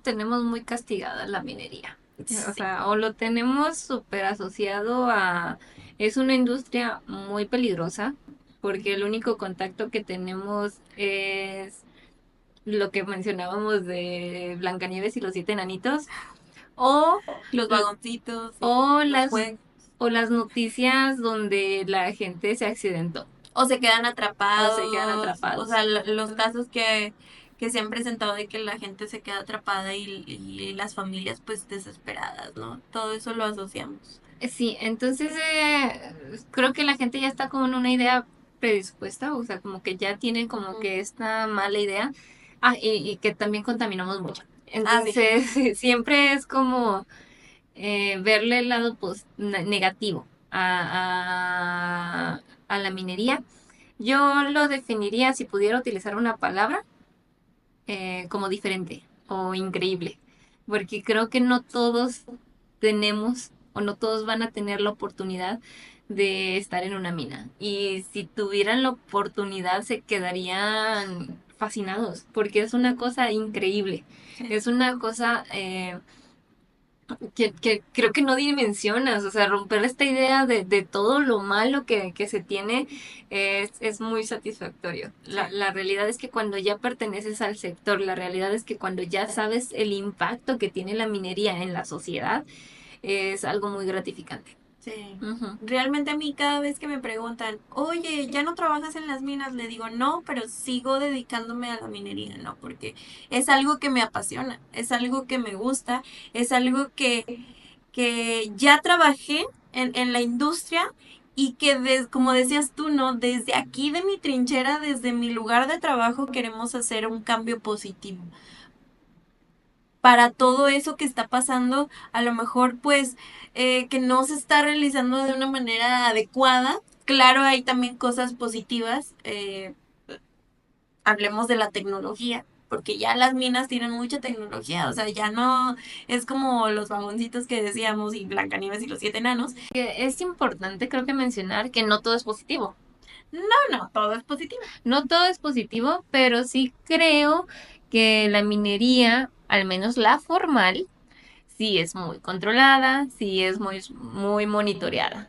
tenemos muy castigada la minería. O Sí. sea, o lo tenemos súper asociado a... Es una industria muy peligrosa porque el único contacto que tenemos es lo que mencionábamos de Blancanieves y los siete enanitos o, Los vagoncitos y o los las, juegos. o las noticias donde la gente se accidentó O se quedan o se quedan atrapados. O atrapados. sea, los casos que se han presentado de que la gente se queda atrapada y las familias pues desesperadas, ¿no? Todo eso lo asociamos. Sí, entonces creo que la gente ya está con una idea predispuesta, o sea, como que ya tienen como Ujú. que esta mala idea. Ah, y que también contaminamos mucho. Ah, sí. Entonces, siempre es como verle el lado negativo a la minería. Yo lo definiría, si pudiera utilizar una palabra, como diferente o increíble, porque creo que no todos tenemos o no todos van a tener la oportunidad de estar en una mina. Y si tuvieran la oportunidad se quedarían fascinados, porque es una cosa increíble. Es una cosa que creo que no dimensionas, o sea, romper esta idea de todo lo malo que se tiene es muy satisfactorio. La realidad es que cuando ya perteneces al sector, la realidad es que cuando ya sabes el impacto que tiene la minería en la sociedad, es algo muy gratificante. Sí. Ujú. Realmente a mí cada vez que me preguntan, oye, ¿ya no trabajas en las minas? Le digo, no, pero sigo dedicándome a la minería, ¿no? Porque es algo que me apasiona, es algo que me gusta, es algo que ya trabajé en la industria y que, como decías tú, ¿no? Desde aquí de mi trinchera, desde mi lugar de trabajo, queremos hacer un cambio positivo para todo eso que está pasando, a lo mejor pues que no se está realizando de una manera adecuada. Claro, hay también cosas positivas. Hablemos de la tecnología, porque ya las minas tienen mucha tecnología, o sea, ya no es como los vagoncitos que decíamos y Blancanieves y los siete enanos. Es importante, creo que mencionar que no todo es positivo. No, no, todo es positivo. No todo es positivo, pero sí creo que la minería, al menos la formal, sí es muy controlada, sí es muy monitoreada.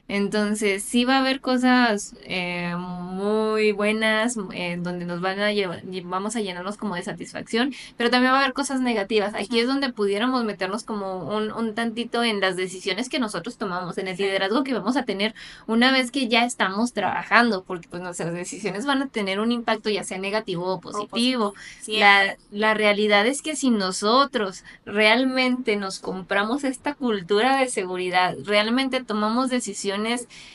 Entonces, sí va a haber cosas muy buenas donde nos van a llevar, vamos a llenarnos como de satisfacción, pero también va a haber cosas negativas. Aquí es Ujú. donde pudiéramos meternos como un tantito en las decisiones que nosotros tomamos, en el Sí. liderazgo que vamos a tener una vez que ya estamos trabajando, porque pues nuestras decisiones van a tener un impacto ya sea negativo o O positivo. positivo, siempre. La realidad es que si nosotros realmente nos compramos esta cultura de seguridad, realmente tomamos decisiones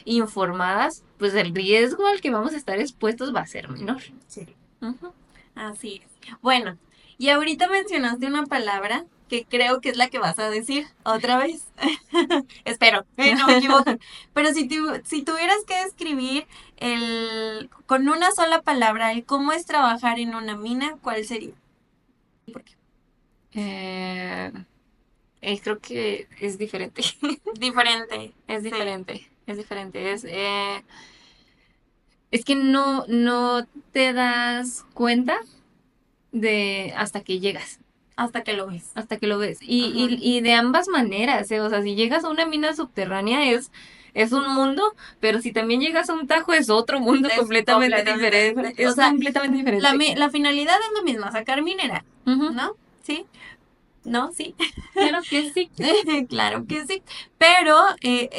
informadas, pues el riesgo al que vamos a estar expuestos va a ser menor. Sí. Ujú. Así es. Bueno, y ahorita mencionaste una palabra que creo que es la que vas a decir otra vez. Espero, no me equivoque. Pero si tuvieras que describir con una sola palabra el cómo es trabajar en una mina, ¿cuál sería? ¿Y por qué? Eh, Creo que es diferente. Diferente. Es Sí. diferente. Es diferente. Es que no te das cuenta de hasta que llegas. Hasta que lo ves. Hasta que lo ves. Ajá. Y de ambas maneras, ¿eh? O sea, si llegas a una mina subterránea es un mundo, pero si también llegas a un tajo es otro mundo Es completamente completamente diferente. diferente. O Es sea, completamente diferente. la finalidad es lo mismo, sacar mineral, Ujú, ¿no? Sí. ¿No? Sí. claro que sí. Claro que sí, pero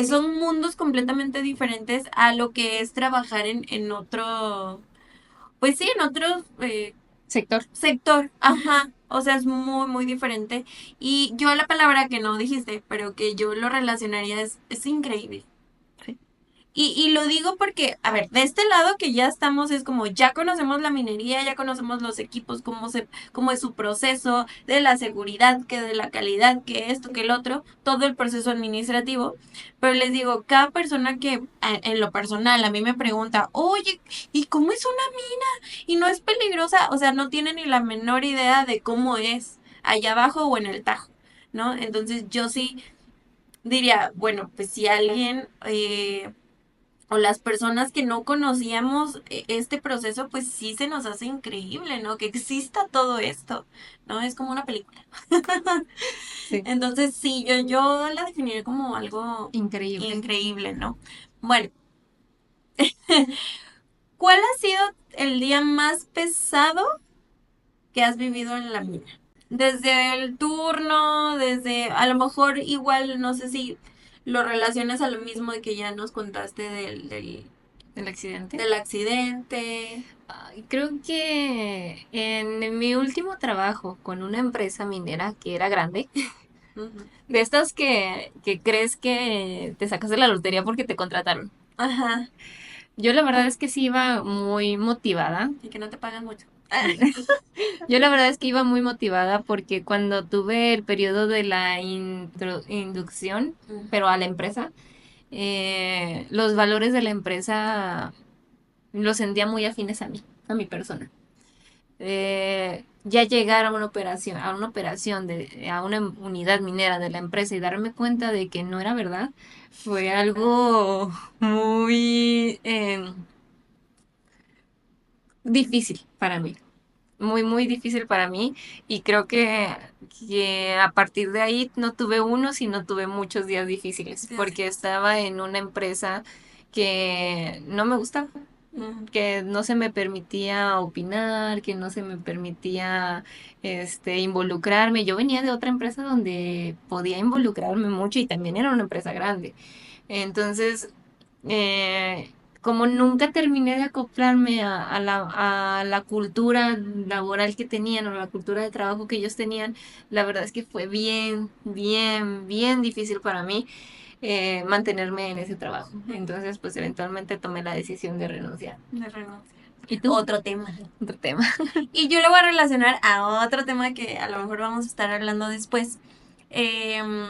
son mundos completamente diferentes a lo que es trabajar en otro, pues sí, en otro Sector. sector, ajá, o sea, es muy, muy diferente. Y yo la palabra que no dijiste, pero que yo lo relacionaría es increíble. Sí. Y lo digo porque, a ver, de este lado que ya estamos es como ya conocemos la minería, ya conocemos los equipos, cómo es su proceso, de la seguridad, que de la calidad, que esto, que el otro, todo el proceso administrativo. Pero les digo, cada persona que en lo personal a mí me pregunta, oye, ¿y cómo es una mina? Y no es peligrosa, o sea, no tiene ni la menor idea de cómo es allá abajo o en el Tajo, ¿no? Entonces yo sí diría, bueno, pues si alguien o las personas que no conocíamos este proceso, pues sí se nos hace increíble, ¿no? Que exista todo esto, ¿no? Es como una película. Sí. Entonces, sí, yo la definiría como algo Increíble. increíble, ¿no? Bueno, ¿cuál ha sido el día más pesado que has vivido en la mina? Desde el turno, desde, a lo mejor igual, no sé si lo relacionas a lo mismo de que ya nos contaste ¿El accidente? del accidente. Ay, creo que en mi último trabajo con una empresa minera que era grande, Ujú. de estas que crees que te sacas de la lotería porque te contrataron. Ajá. Yo la verdad es que sí iba muy motivada. Y que no te pagan mucho. Yo la verdad es que iba muy motivada porque cuando tuve el periodo de la inducción, Ujú. pero a la empresa, los valores de la empresa los sentía muy afines a mi persona. Ya llegar a una operación a una unidad minera de la empresa y darme cuenta de que no era verdad, fue algo muy difícil para mí. Muy, muy difícil para mí y creo que a partir de ahí no tuve uno, sino tuve muchos días difíciles Días porque difíciles. estaba en una empresa que no me gustaba, Ujú. que no se me permitía opinar, que no se me permitía involucrarme. Yo venía de otra empresa donde podía involucrarme mucho y también era una empresa grande. Entonces, eh, como nunca terminé de acoplarme a la cultura laboral que tenían o la cultura de trabajo que ellos tenían, la verdad es que fue bien, bien, bien difícil para mí mantenerme en ese trabajo. Entonces, pues eventualmente tomé la decisión de renunciar. De renuncia. ¿Y tú? Otro tema. Otro tema. Y yo lo voy a relacionar a otro tema que a lo mejor vamos a estar hablando después. Em,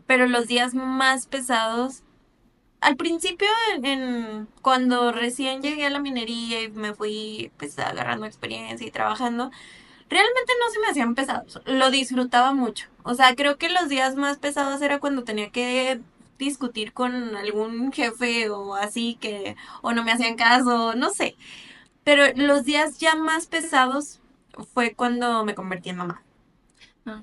pero los días más pesados, al principio, cuando recién llegué a la minería y me fui pues agarrando experiencia y trabajando, realmente no se me hacían pesados. Lo disfrutaba mucho. O sea, creo que los días más pesados era cuando tenía que discutir con algún jefe o así que o no me hacían caso, no sé. Pero los días ya más pesados fue cuando me convertí en mamá. Ah,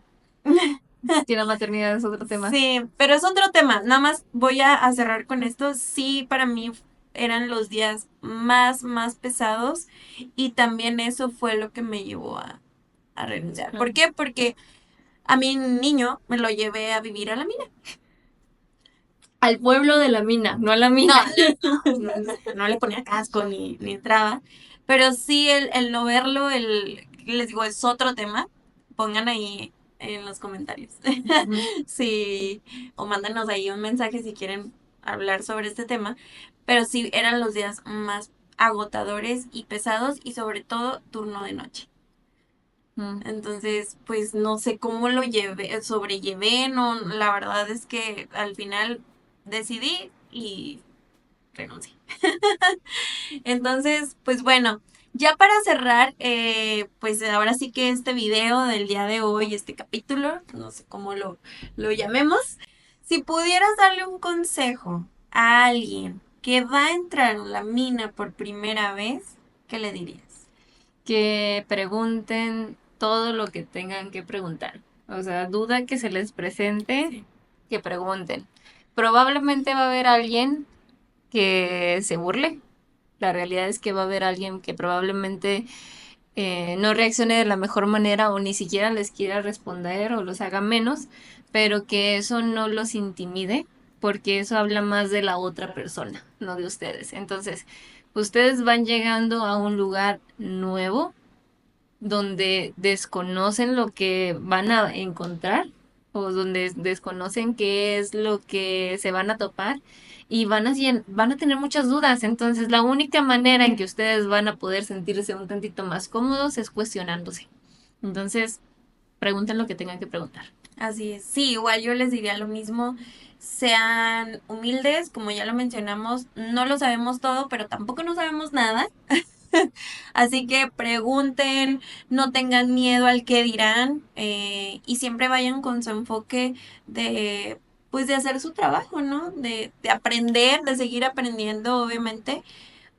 sí, la maternidad es otro tema. Sí, pero es otro tema. Nada más voy a cerrar con esto. Sí, para mí eran los días más pesados y también eso fue lo que me llevó a renunciar. Ah. ¿Por qué? Porque a mi niño me lo llevé a vivir a la mina. Al pueblo de la mina, no a la No, mina. no le ponía casco ni entraba. Pero sí, el no verlo, les digo, es otro tema. Pongan ahí en los comentarios. Ujú. Sí, o mándanos ahí un mensaje si quieren hablar sobre este tema. Pero sí, eran los días más agotadores y pesados y sobre todo turno de noche. Mm. Entonces, pues no sé cómo lo sobrellevé, no, la verdad es que al final decidí y renuncié. Entonces, pues bueno, ya para cerrar, pues ahora sí que este video del día de hoy, este capítulo, no sé cómo lo llamemos, si pudieras darle un consejo a alguien que va a entrar a la mina por primera vez, ¿qué le dirías? Que pregunten todo lo que tengan que preguntar. O sea, duda que se les presente, Sí. que pregunten. Probablemente va a haber alguien que se burle. La realidad es que va a haber alguien que probablemente no reaccione de la mejor manera o ni siquiera les quiera responder o los haga menos, pero que eso no los intimide, porque eso habla más de la otra persona, no de ustedes. Entonces, ustedes van llegando a un lugar nuevo donde desconocen lo que van a encontrar o donde desconocen qué es lo que se van a topar y van a tener muchas dudas. Entonces, la única manera en que ustedes van a poder sentirse un tantito más cómodos es cuestionándose. Entonces, pregunten lo que tengan que preguntar. Así es. Sí, igual yo les diría lo mismo. Sean humildes, como ya lo mencionamos, no lo sabemos todo, pero tampoco no sabemos nada. Así que pregunten, no tengan miedo al que dirán y siempre vayan con su enfoque de pues de hacer su trabajo, ¿no? De aprender, de seguir aprendiendo, obviamente,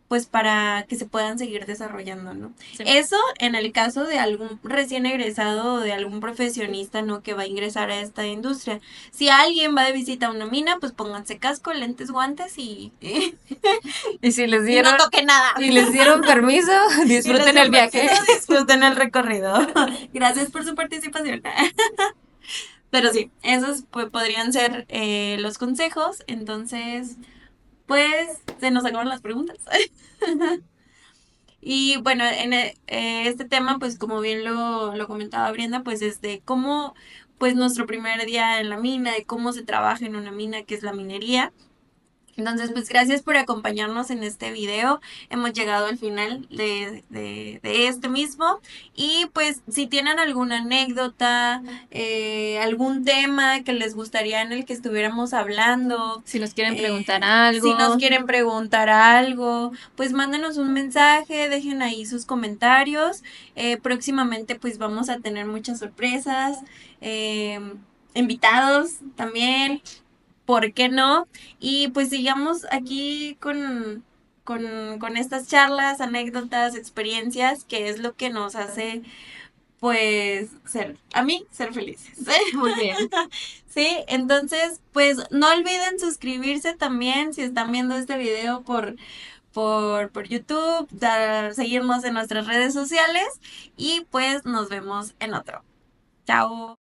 pues para que se puedan seguir desarrollando, ¿no? Sí. Eso en el caso de algún recién egresado o de algún profesionista, ¿no? Que va a ingresar a esta industria. Si alguien va de visita a una mina, pues pónganse casco, lentes, guantes Y si les y dieron, no toquen nada. y les dieron permiso, disfruten el viaje. Disfruten el recorrido. Gracias por su participación. Pero sí, esos pues, podrían ser los consejos. Entonces, pues se nos acaban las preguntas. Y bueno, este tema, pues como bien lo comentaba Brienda, pues es de cómo, pues nuestro primer día en la mina, de cómo se trabaja en una mina, que es la minería. Entonces, pues gracias por acompañarnos en este video. Hemos llegado al final de este mismo. Y pues si tienen alguna anécdota, algún tema que les gustaría en el que estuviéramos hablando. Si nos quieren preguntar algo. Si nos quieren preguntar algo, pues mándenos un mensaje, dejen ahí sus comentarios. Próximamente pues vamos a tener muchas sorpresas. Invitados también. ¿Por qué no? Y pues sigamos aquí con estas charlas, anécdotas, experiencias, que es lo que nos hace, pues, a mí, ser felices. Muy bien. Sí, entonces, pues, no olviden suscribirse también si están viendo este video por YouTube, seguirnos en nuestras redes sociales y pues nos vemos en otro. Chao.